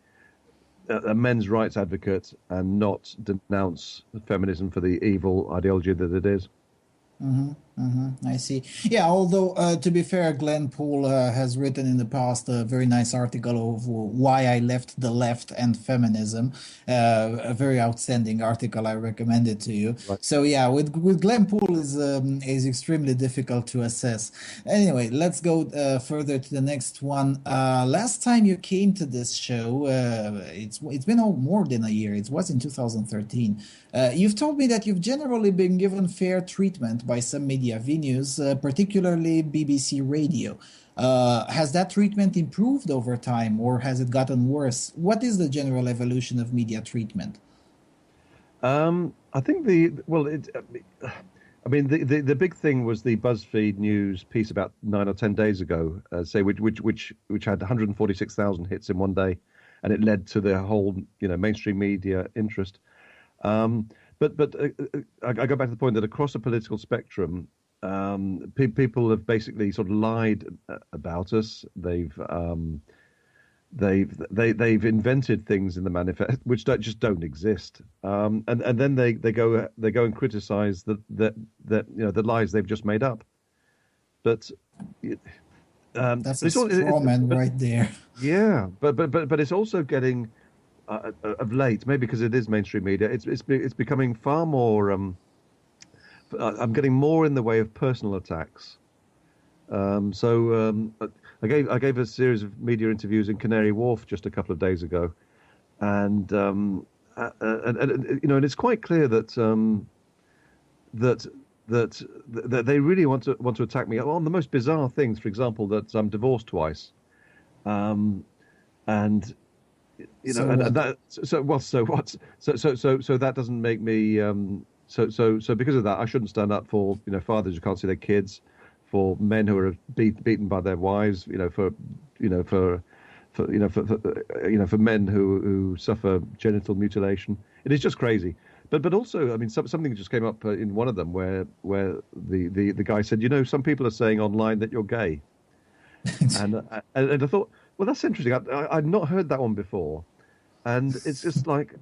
a men's rights advocate and not denounce feminism for the evil ideology that it is. I see. Yeah, although to be fair, Glenn Poole has written in the past a very nice article of why I left the left and feminism. A very outstanding article. I recommend it to you. Right. So yeah, with Glenn Poole is extremely difficult to assess. Anyway, let's go further to the next one. Last time you came to this show, it's been more than a year. It was in 2013. You've told me that you've generally been given fair treatment by some media venues, particularly BBC Radio. Has that treatment improved over time, or has it gotten worse? What is the general evolution of media treatment? I think I mean, the big thing was the BuzzFeed News piece about 9 or 10 days ago, say which had 146,000 hits in one day, and it led to the whole mainstream media interest. But I go back to the point that across the political spectrum, people have basically sort of lied about us. They've invented things in the manifest which just don't exist, and then they go and criticize that the lies they've just made up. But that's a straw man right there. Yeah, but it's also getting of late, maybe because it is mainstream media, it's becoming far more. I'm getting more in the way of personal attacks. I gave a series of media interviews in Canary Wharf just a couple of days ago, and it's quite clear that they really want to attack me on the most bizarre things. For example, that I'm divorced twice, and that doesn't make me so because of that I shouldn't stand up for fathers who can't see their kids, for men who are beaten by their wives, for men who suffer genital mutilation. It is just crazy. But also, I mean, something just came up in one of them where the guy said, some people are saying online that you're gay, and I thought, well, that's interesting. I'd not heard that one before, and it's just like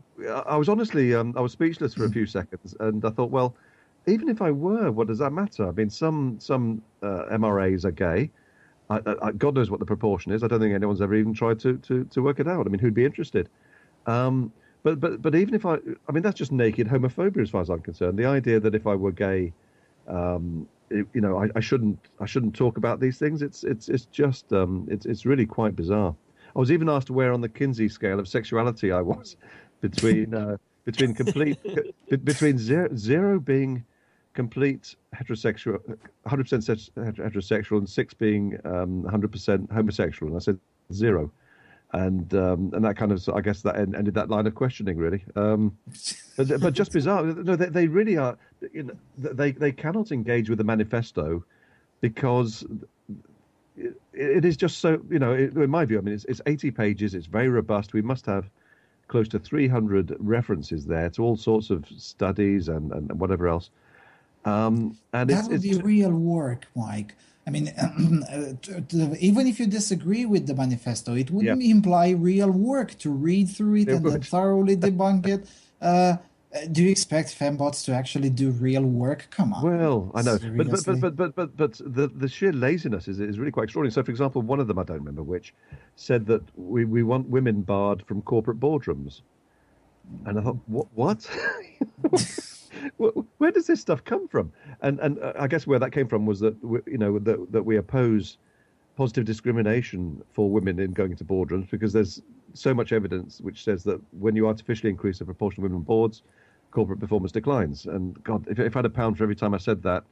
I was honestly I was speechless for a few seconds, and I thought, well, even if I were, what does that matter? I mean, some MRAs are gay. God knows what the proportion is. I don't think anyone's ever even tried to work it out. I mean, who'd be interested? But even if I mean, that's just naked homophobia as far as I'm concerned. The idea that if I were gay, I shouldn't talk about these things. It's really quite bizarre. I was even asked where on the Kinsey scale of sexuality I was between zero being complete heterosexual, 100% heterosexual, and 6 being 100% homosexual. And I said 0. And that kind of, I guess, that ended that line of questioning, really. But just bizarre. No, they really are. They cannot engage with the manifesto because it is just so. In my view, I mean, it's 80 pages. It's very robust. We must have close to 300 references there to all sorts of studies and whatever else. And that would be real work, Mike. I mean, even if you disagree with the manifesto, it wouldn't imply real work to read through it and then thoroughly debunk it. Do you expect fembots to actually do real work? Come on. Well, I know, seriously? but the sheer laziness is really quite extraordinary. So, for example, one of them, I don't remember which, said that we want women barred from corporate boardrooms, and I thought, what? Where does this stuff come from? And I guess where that came from was that that we oppose positive discrimination for women in going into boardrooms because there's so much evidence which says that when you artificially increase the proportion of women on boards, corporate performance declines. And God, if I had £1 for every time I said that,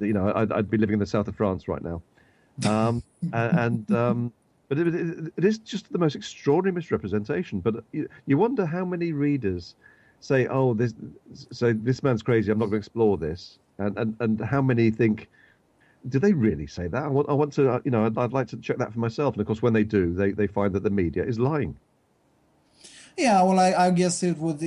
I'd be living in the south of France right now. But it is just the most extraordinary misrepresentation. But you wonder how many readers say, "Oh, this man's crazy. I'm not going to explore this," and how many think, "Do they really say that? I want to, I'd like to check that for myself." And of course, when they do, they find that the media is lying. Yeah, well, I guess it would.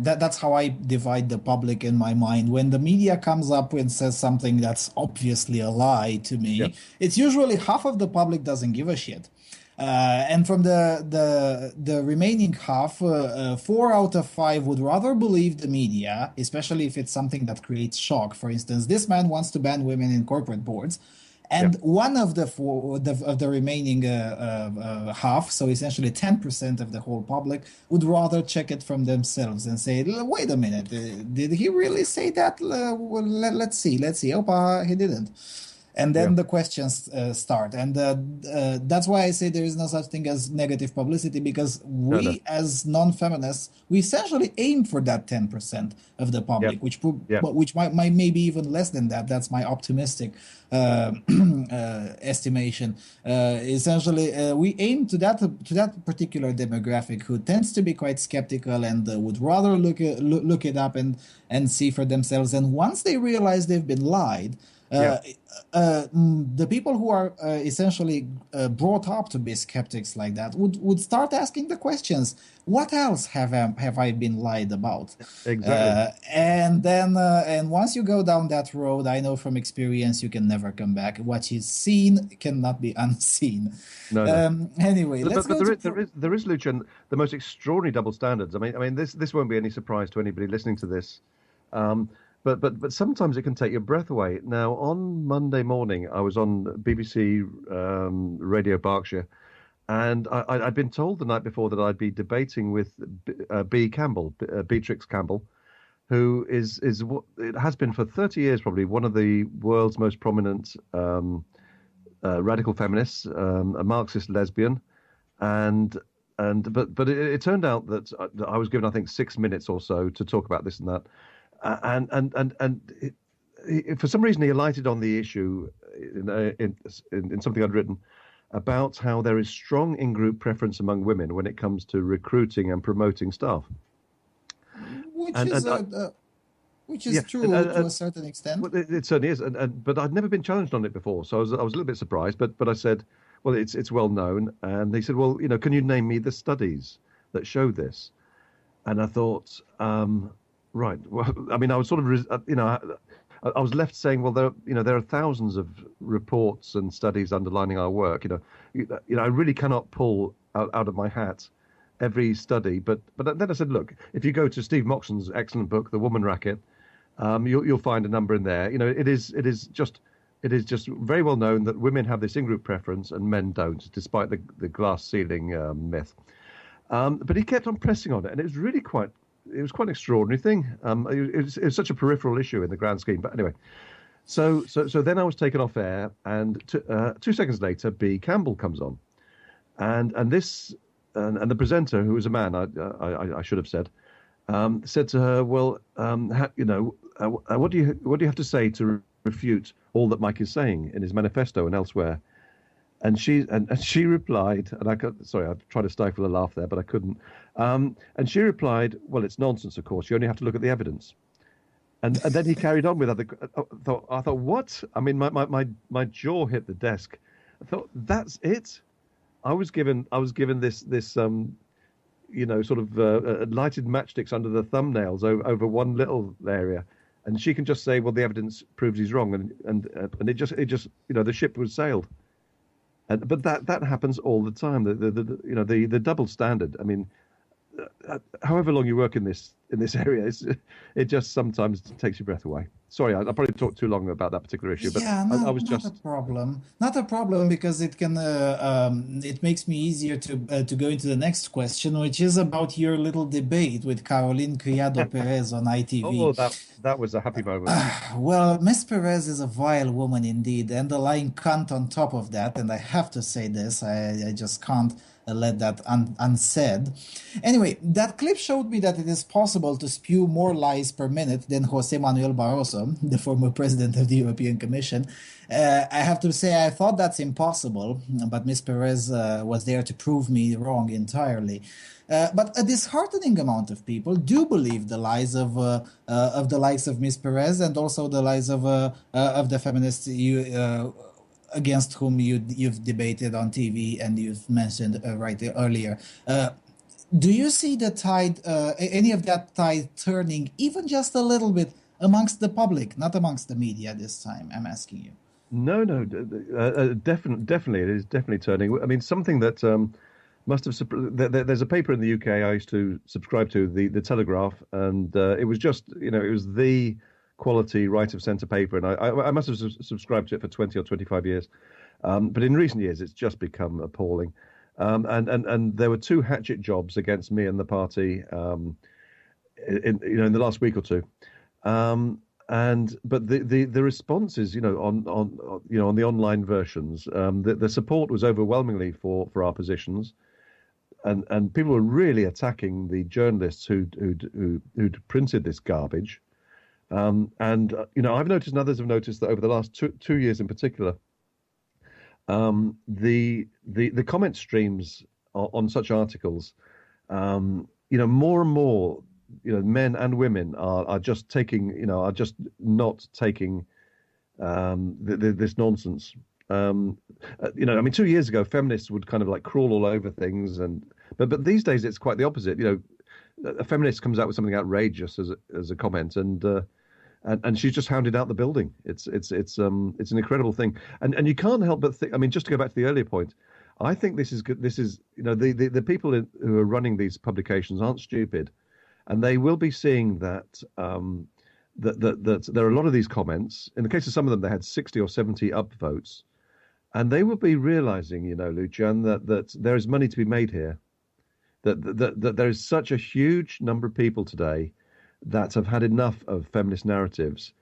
That's how I divide the public in my mind. When the media comes up and says something that's obviously a lie to me, it's usually half of the public doesn't give a shit. And from the remaining half, 4 out of 5 would rather believe the media, especially if it's something that creates shock. For instance, this man wants to ban women in corporate boards, and one of the remaining half, so essentially 10% of the whole public, would rather check it from themselves and say, "Wait a minute, did he really say that? Well, let's see. Oh, he didn't." And then the questions start. And that's why I say there is no such thing as negative publicity, because we as non-feminists, we essentially aim for that 10% of the public, which might maybe even less than that. That's my optimistic estimation. Essentially, we aim to that particular demographic who tends to be quite skeptical and would rather look it up and see for themselves. And once they realize they've been lied, the people who are essentially brought up to be skeptics like that would start asking the questions: what else have I been lied about? Exactly. And then and once you go down that road, I know from experience you can never come back. What is seen cannot be unseen. Anyway, there is, Lucian, the most extraordinary double standards. I mean, this won't be any surprise to anybody listening to this. But sometimes it can take your breath away. Now, on Monday morning, I was on BBC Radio Berkshire, and I'd been told the night before that I'd be debating with Beatrix Campbell, who is what it has been for 30 years, probably one of the world's most prominent radical feminists, a Marxist lesbian, but it turned out that I was given, I think, 6 minutes or so to talk about this and that. For some reason, he alighted on the issue in something I'd written about how there is strong in-group preference among women when it comes to recruiting and promoting staff. Which is true to a certain extent. Well, it certainly is, but I'd never been challenged on it before, so I was a little bit surprised. But I said, well, it's well known, and he said, well, can you name me the studies that show this? And I thought. Right. Well, I mean, I was sort of, I was left saying, well, there are thousands of reports and studies underlining our work. I really cannot pull out of my hat every study. But then I said, look, if you go to Steve Moxon's excellent book, The Woman Racket, you'll find a number in there. It is just very well known that women have this in-group preference and men don't, despite the glass ceiling myth. But he kept on pressing on it, and it was really quite an extraordinary thing. It was such a peripheral issue in the grand scheme. But anyway, so then I was taken off air, and 2 seconds later, B. Campbell comes on, and the presenter, who was a man, I should have said to her, well, what do you have to say to refute all that Mike is saying in his manifesto and elsewhere? And she replied, and I tried to stifle a laugh there, but I couldn't. And she replied, well, it's nonsense, of course. You only have to look at the evidence. And then he carried on with other. I thought, what? I mean, my jaw hit the desk. I thought, that's it. I was given this sort of lighted matchsticks under the thumbnails over one little area, and she can just say, well, the evidence proves he's wrong, and it just the ship was sailed. But that happens all the time. The double standard. I mean, however long you work in this area, it just sometimes takes your breath away. Sorry, I probably talked too long about that particular issue, but I was just not a problem. Not a problem, because it can it makes me easier to go into the next question, which is about your little debate with Caroline Criado Perez on ITV. Oh, that was a happy moment. Well, Miss Perez is a vile woman indeed, and the lying cunt on top of that. And I have to say this, I just can't let that unsaid. Anyway, that clip showed me that it is possible to spew more lies per minute than José Manuel Barroso, the former president of the European Commission. I have to say I thought that's impossible, but Ms. Perez was there to prove me wrong entirely. But a disheartening amount of people do believe the lies of the likes of Ms. Perez, and also the lies of the feminists against whom you've debated on TV and you've mentioned right earlier. Do you see the tide, any of that tide turning even just a little bit amongst the public, not amongst the media this time? I'm asking you. No, definitely, it is definitely turning. I mean, something that must have. There's a paper in the UK I used to subscribe to, the Telegraph, and it was just, it was the quality right of centre paper, and I must have subscribed to it for 20 or 25 years, but in recent years it's just become appalling, and there were 2 hatchet jobs against me and the party in the last week or two, but the responses, on the online versions, the support was overwhelmingly for our positions, and people were really attacking the journalists who'd printed this garbage. I've noticed, and others have noticed, that over the last two years in particular, the comment streams on such articles, more and more, men and women are just not taking this nonsense. 2 years ago, feminists would kind of like crawl all over things, but these days it's quite the opposite. A feminist comes out with something outrageous as a comment, and she's just hounded out the building. It's an incredible thing, and you can't help but think. I mean, just to go back to the earlier point, I think this is good. This is the people who are running these publications aren't stupid, and they will be seeing that that there are a lot of these comments. In the case of some of them, they had 60 or 70 upvotes, and they will be realizing, Lucian, that there is money to be made here. That there is such a huge number of people today that have had enough of feminist narratives,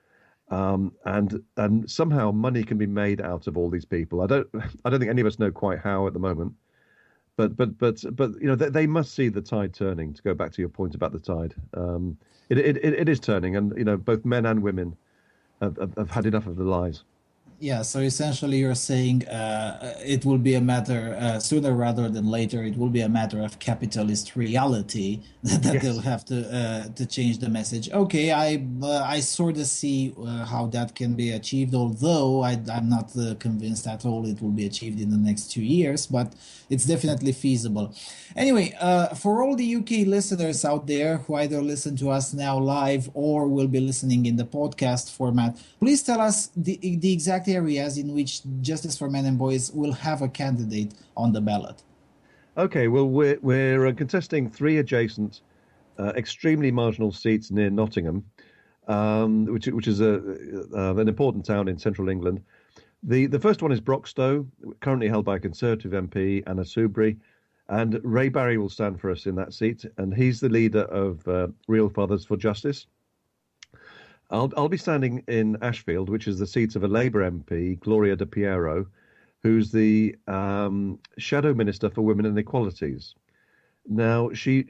and somehow money can be made out of all these people. I don't think any of us know quite how at the moment, but they must see the tide turning. To go back to your point about the tide, it is turning, and both men and women have had enough of the lies. Yeah, so essentially you're saying it will be a matter sooner rather than later. It will be a matter of capitalist reality that Yes. they'll have to change the message. Okay, I sort of see how that can be achieved, although I'm not convinced at all it will be achieved in the next 2 years, but it's definitely feasible. Anyway, for all the UK listeners out there who either listen to us now live or will be listening in the podcast format, please tell us the exact areas in which Justice for Men and Boys will have a candidate on the ballot. Okay, well, we're contesting 3 adjacent, extremely marginal seats near Nottingham, which is an important town in central England. The first one is Broxtowe, currently held by a Conservative MP, Anna Soubry, and Ray Barry will stand for us in that seat, and he's the leader of Real Fathers for Justice. I'll be standing in Ashfield, which is the seat of a Labour MP, Gloria De Piero, who's the Shadow Minister for Women and Equalities. Now, she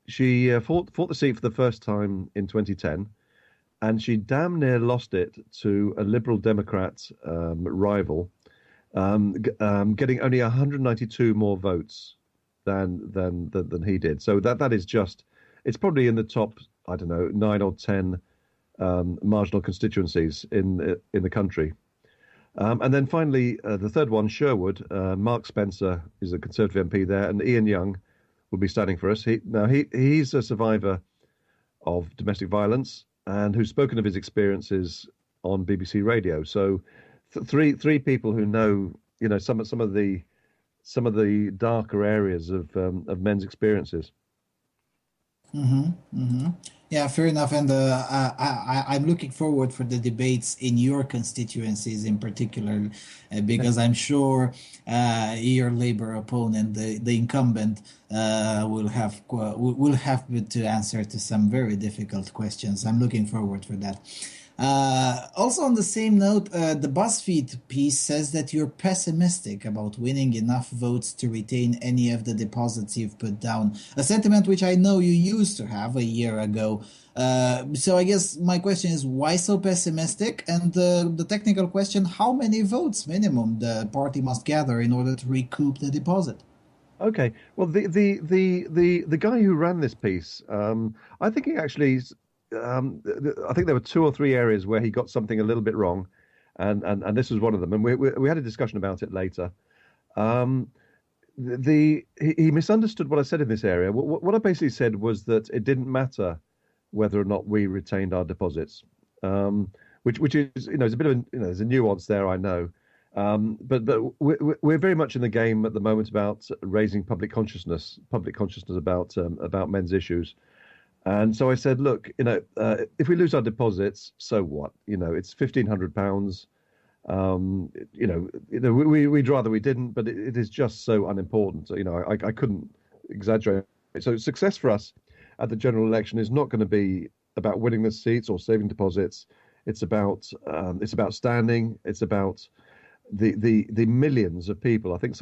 fought the seat for the first time in 2010, and she damn near lost it to a Liberal Democrat rival, getting only 192 more votes than he did. So that is just, it's probably in the top, I don't know, 9 or 10 marginal constituencies in the country. And then finally, the third one, Sherwood. Mark Spencer is a Conservative MP there, and Ian Young will be standing for us. He's a survivor of domestic violence and who's spoken of his experiences on BBC Radio. So three people who know some of the darker areas of men's experiences. Mm-hmm, mm-hmm. Yeah, fair enough. And I'm looking forward for the debates in your constituencies in particular, because I'm sure your Labour opponent, the incumbent, will have to answer to some very difficult questions. I'm looking forward for that. Also, on the same note, the BuzzFeed piece says that you're pessimistic about winning enough votes to retain any of the deposits you've put down, a sentiment which I know you used to have a year ago. So I guess my question is, why so pessimistic? And the technical question, how many votes minimum the party must gather in order to recoup the deposit? Okay, well, the guy who ran this piece, I think he actually... I think there were 2 or 3 areas where he got something a little bit wrong, and this was one of them. And we had a discussion about it later. He misunderstood what I said in this area. What I basically said was that it didn't matter whether or not we retained our deposits, which is is a bit of there's a nuance there, I know. But we're very much in the game at the moment about raising public consciousness about men's issues. And so I said, look, if we lose our deposits, so what? It's £1,500. We'd rather we didn't, but it is just so unimportant. I couldn't exaggerate. So success for us at the general election is not going to be about winning the seats or saving deposits. It's about standing. It's about the millions of people. I think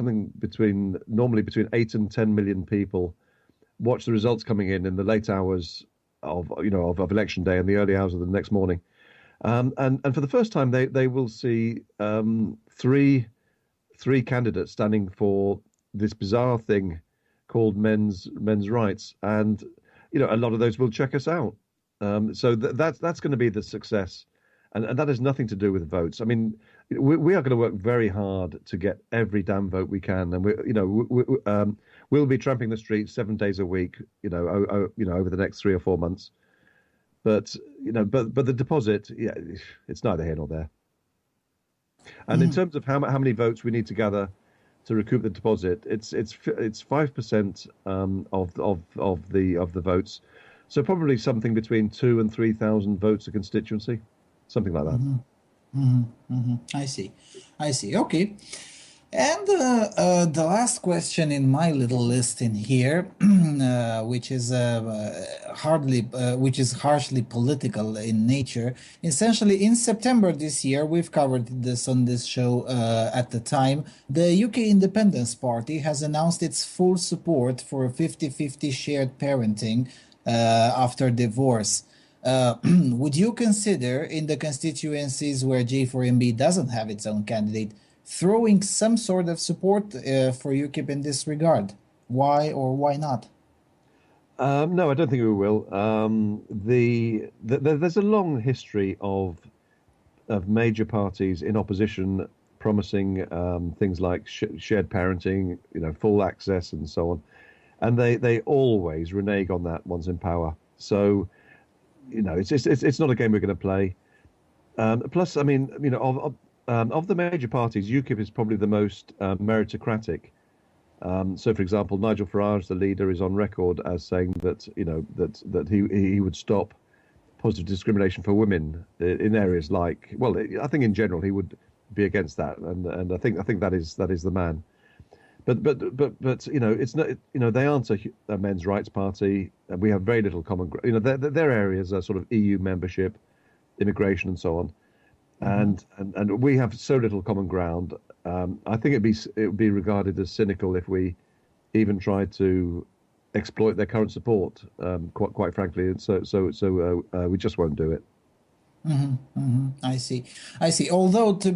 normally between 8 and 10 million people watch the results coming in the late hours of election day and the early hours of the next morning. And for the first time, they will see three candidates standing for this bizarre thing called men's rights, and a lot of those will check us out. So that's going to be the success, and that has nothing to do with votes. I mean, we are going to work very hard to get every damn vote we can, and we'll be tramping the streets 7 days a week, over the next 3 or 4 months. But the deposit, it's neither here nor there. And in terms of how many votes we need to gather to recoup the deposit, it's 5% of the votes, so probably something between 2,000 and 3,000 votes a constituency, something like that. I see. Okay. And the last question in my little list in here, which is harshly political in nature. Essentially, in September this year, we've covered this on this show at the time. The UK Independence Party has announced its full support for 50-50 shared parenting after divorce. Would you consider, in the constituencies where J4MB doesn't have its own candidate, throwing some sort of support for UKIP in this regard? Why or why not? No, I don't think we will. There's a long history of major parties in opposition promising things like shared parenting, full access, and so on, and they always renege on that once in power. So, it's not a game we're going to play. Plus, I mean, of the major parties, UKIP is probably the most meritocratic. So, for example, Nigel Farage, the leader, is on record as saying that that he would stop positive discrimination for women in areas like. Well, I think in general he would be against that, and I think that is the man. But it's not. They aren't a men's rights party. And we have very little common. Their areas are sort of EU membership, immigration, and so on. And we have so little common ground. I think it would be regarded as cynical if we even tried to exploit their current support. Quite frankly, and so we just won't do it. I see. Although to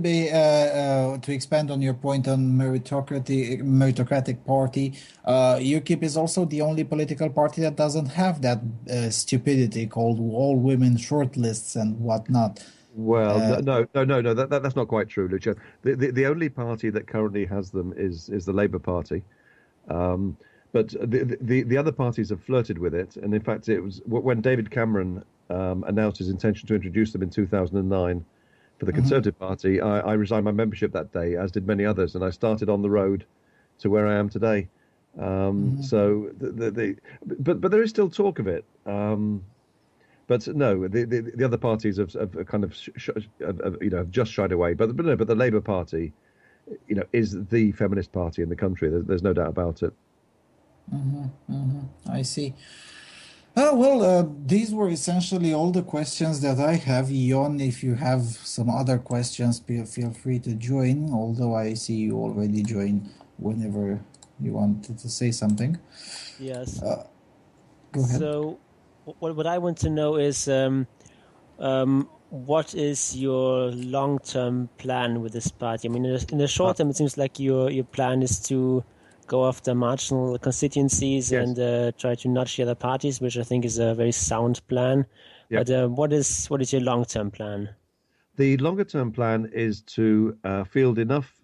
expand on your point on meritocratic party, UKIP is also the only political party that doesn't have that stupidity called all women shortlists and whatnot. Well, no. That's not quite true, Lucian. The only party that currently has them is the Labour Party, but the other parties have flirted with it. And in fact, it was when David Cameron announced his intention to introduce them in 2009 for the Conservative Party. I resigned my membership that day, as did many others, and I started on the road to where I am today. So but there is still talk of it. But no, the other parties have kind of have just shied away. But the Labour Party, is the feminist party in the country. There's no doubt about it. I see. Well, these were essentially all the questions that I have. Jon, if you have some other questions, feel free to join. Although I see you already join whenever you wanted to say something. Yes. Go ahead. So, what I want to know is, what is your long-term plan with this party? I mean, in the short term, it seems like your plan is to go after marginal constituencies and try to nudge the other parties, which I think is a very sound plan. Yep. But what is your long-term plan? The longer-term plan is to field enough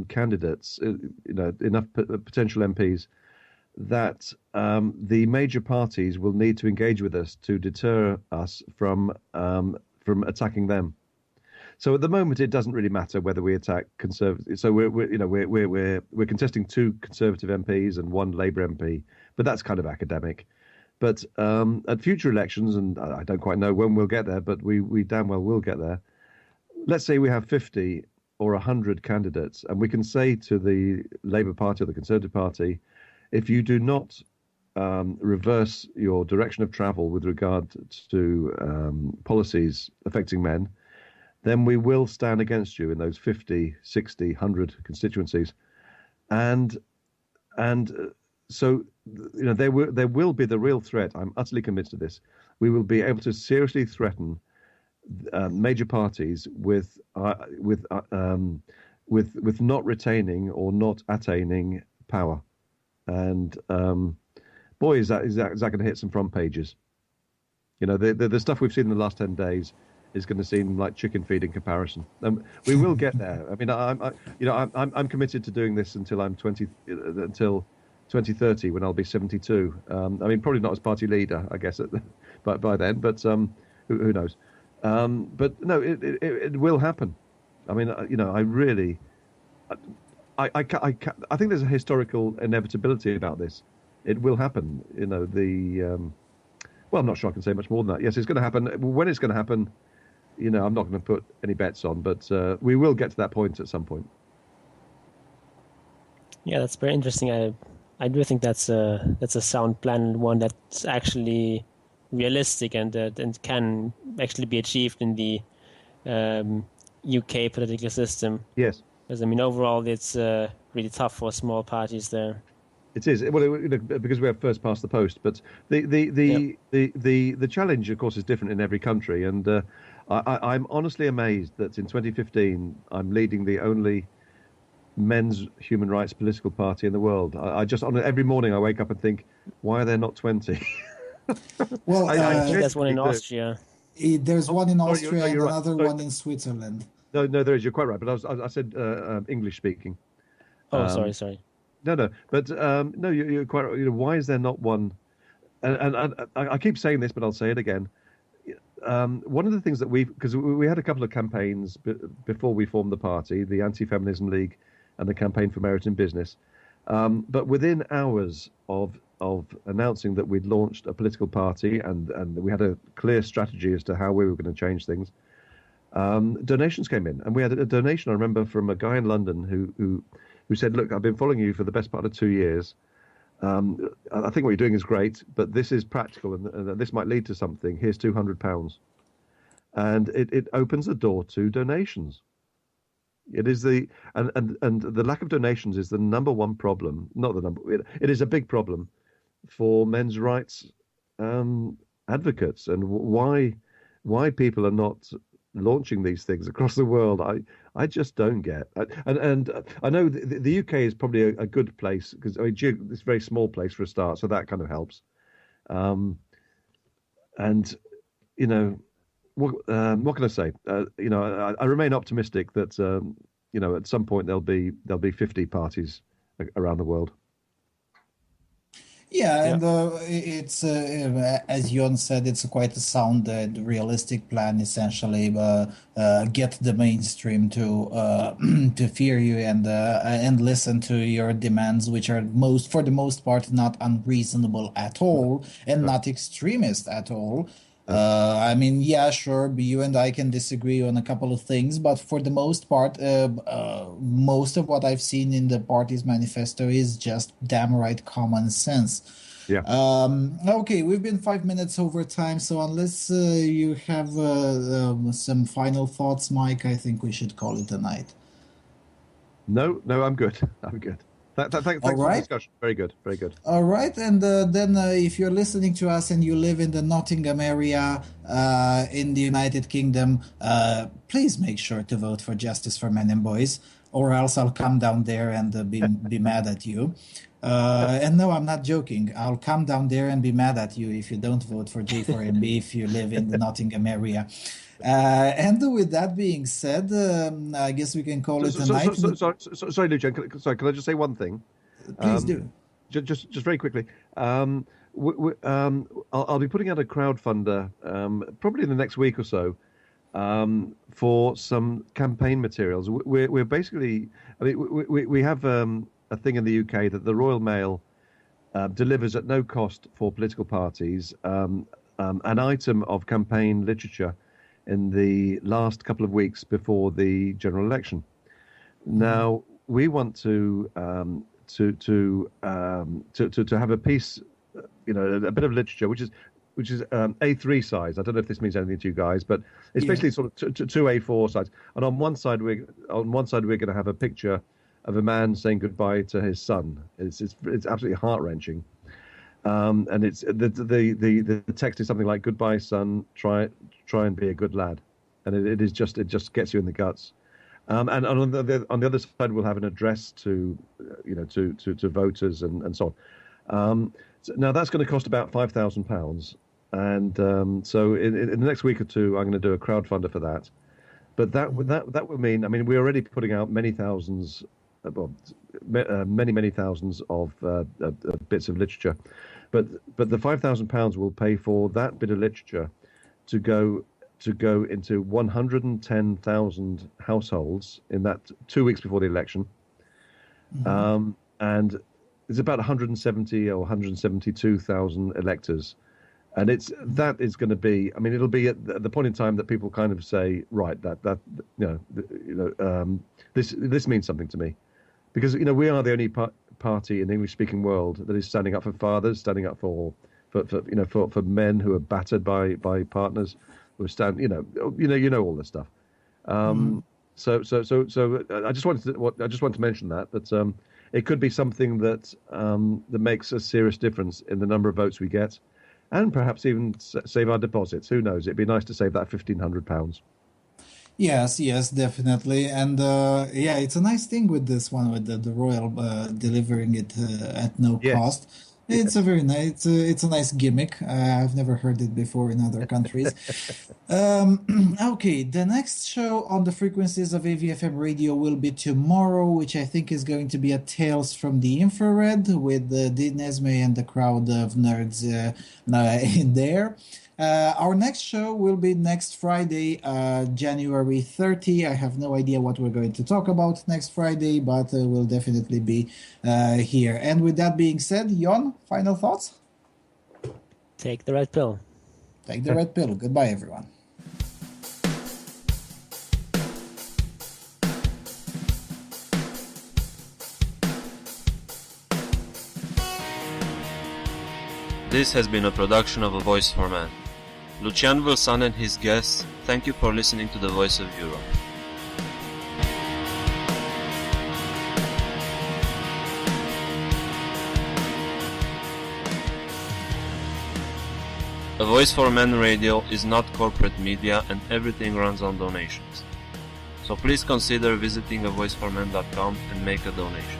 candidates, enough potential MPs, that the major parties will need to engage with us to deter us from attacking them. So at the moment, it doesn't really matter whether we attack Conservatives. So we're contesting 2 Conservative MPs and 1 Labour MP, but that's kind of academic. But at future elections, and I don't quite know when we'll get there, but we damn well will get there. Let's say we have 50 or 100 candidates, and we can say to the Labour Party or the Conservative Party, if you do not reverse your direction of travel with regard to policies affecting men, then we will stand against you in those 50, 60, 100 constituencies. And so, there will be the real threat. I'm utterly convinced of this. We will be able to seriously threaten major parties with not retaining or not attaining power. And boy, is that going to hit some front pages. The stuff we've seen in the last 10 days is going to seem like chicken feed in comparison. We will get there. I mean, I'm committed to doing this until I'm 2030, when I'll be 72. I mean, probably not as party leader, I guess, by then, but who knows? But no, it will happen. I mean, I think there's a historical inevitability about this. It will happen. Well, I'm not sure I can say much more than that. Yes, it's going to happen. When it's going to happen, I'm not going to put any bets on, but we will get to that point at some point. Yeah, that's very interesting. I do think that's a sound plan, and one that's actually realistic and can actually be achieved in the UK political system. Yes. Because, I mean, overall, it's really tough for small parties there. It is, well, because we have first past the post. But the challenge, of course, is different in every country. And I'm honestly amazed that in 2015 I'm leading the only men's human rights political party in the world. I just every morning I wake up and think, why are there not 20? Well, I think there's one in Austria. There's one in Austria and you're another right. one in Switzerland. No, there is. You're quite right. But I said English speaking. Oh, sorry. No. But no, you're quite right. Why is there not one? And I keep saying this, but I'll say it again. One of the things that because we had a couple of campaigns before we formed the party, the Anti-Feminism League and the Campaign for Merit in Business. But within hours of announcing that we'd launched a political party and we had a clear strategy as to how we were going to change things, donations came in. And we had a donation, I remember, from a guy in London who said, look, I've been following you for the best part of 2 years. I think what you're doing is great, but this is practical and this might lead to something. Here's £200. And it opens the door to donations. It is and the lack of donations is the number one problem. Not the number. It is a big problem for men's rights advocates, and why people are not launching these things across the world. I just don't get. And I know the UK is probably a good place because it's a very small place for a start, so that kind of helps. What can I say? I remain optimistic that at some point there'll be 50 parties around the world. Yeah, and it's as Jon said, it's quite a sound, realistic plan. Essentially, get the mainstream to fear you and listen to your demands, which are for the most part not unreasonable at all and not extremist at all. I mean, yeah, sure, you and I can disagree on a couple of things, but for the most part, most of what I've seen in the party's manifesto is just damn right common sense. Yeah. Okay, we've been 5 minutes over time, so unless you have some final thoughts, Mike, I think we should call it a night. No, I'm good. Thanks for the discussion. Very good. All right, and then if you're listening to us and you live in the Nottingham area in the United Kingdom, please make sure to vote for Justice for Men and Boys, or else I'll come down there and be mad at you. And no, I'm not joking. I'll come down there and be mad at you if you don't vote for J4MB if you live in the Nottingham area. And with that being said, I guess we can call it a night. Sorry, Lucian. Can I just say one thing? Please do. Just very quickly. I'll be putting out a crowdfunder probably in the next week or so for some campaign materials. We're basically, we have a thing in the UK that the Royal Mail delivers at no cost for political parties an item of campaign literature in the last couple of weeks before the general election. Now we want to have a piece, a bit of literature, which is A3 size. I don't know if this means anything to you guys, but it's Yeah. basically sort of two A4 size. And on one side we're going to have a picture of a man saying goodbye to his son. It's absolutely heart wrenching. And it's the text is something like "Goodbye, son. Try and be a good lad," and it just gets you in the guts. And on the other side, we'll have an address to to voters and so on. Now that's going to cost about £5,000, and so in the next week or two, I'm going to do a crowdfunder for that. But that will mean, I mean, we're already putting out many thousands, many thousands of bits of literature, but the £5,000 will pay for that bit of literature to go into 110,000 households in that 2 weeks before the election, and there's about 170 or 172,000 electors, and that is going to be. I mean, it'll be at the point in time that people kind of say, right, this means something to me, because we are the only party in the English-speaking world that is standing up for fathers, standing up for men who are battered by partners, who stand, all this stuff. So I just wanted to mention that it could be something that makes a serious difference in the number of votes we get, and perhaps even save our deposits. Who knows? It'd be nice to save that £1,500. Yes, definitely, and it's a nice thing with this one, with the royal delivering it at no cost. It's a very nice, it's a nice gimmick. I've never heard it before in other countries. Okay, the next show on the frequencies of AVfM radio will be tomorrow, which I think is going to be a Tales from the Infrared with Dean Esme and the crowd of nerds in there. Our next show will be next Friday, January 30. I have no idea what we're going to talk about next Friday, but we'll definitely be here. And with that being said, Jon, final thoughts? Take the red pill. Take the red pill. Goodbye, everyone. This has been a production of A Voice for Man. Lucian, Valsan and his guests, thank you for listening to the Voice of Europe. A Voice for Man radio is not corporate media and everything runs on donations. So please consider visiting avoiceforman.com and make a donation.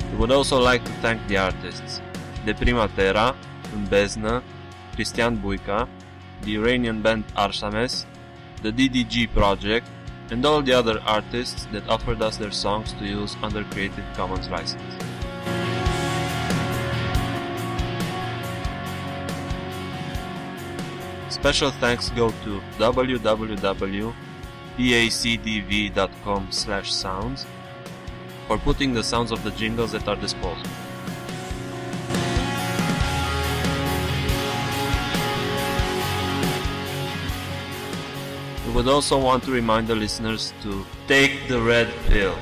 We would also like to thank the artists De Prima Terra, Mbezna, Cristian Buica, the Iranian band Arsames, the DDG Project, and all the other artists that offered us their songs to use under Creative Commons license. Special thanks go to www.pacdv.com/sounds for putting the sounds of the jingles at our disposal. We would also want to remind the listeners to take the red pill.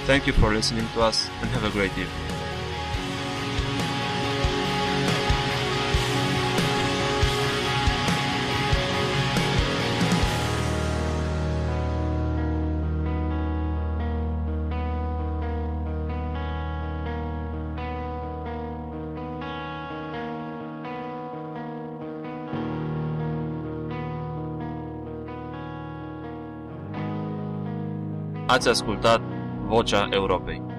Thank you for listening to us and have a great evening. Ați ascultat Vocea Europei.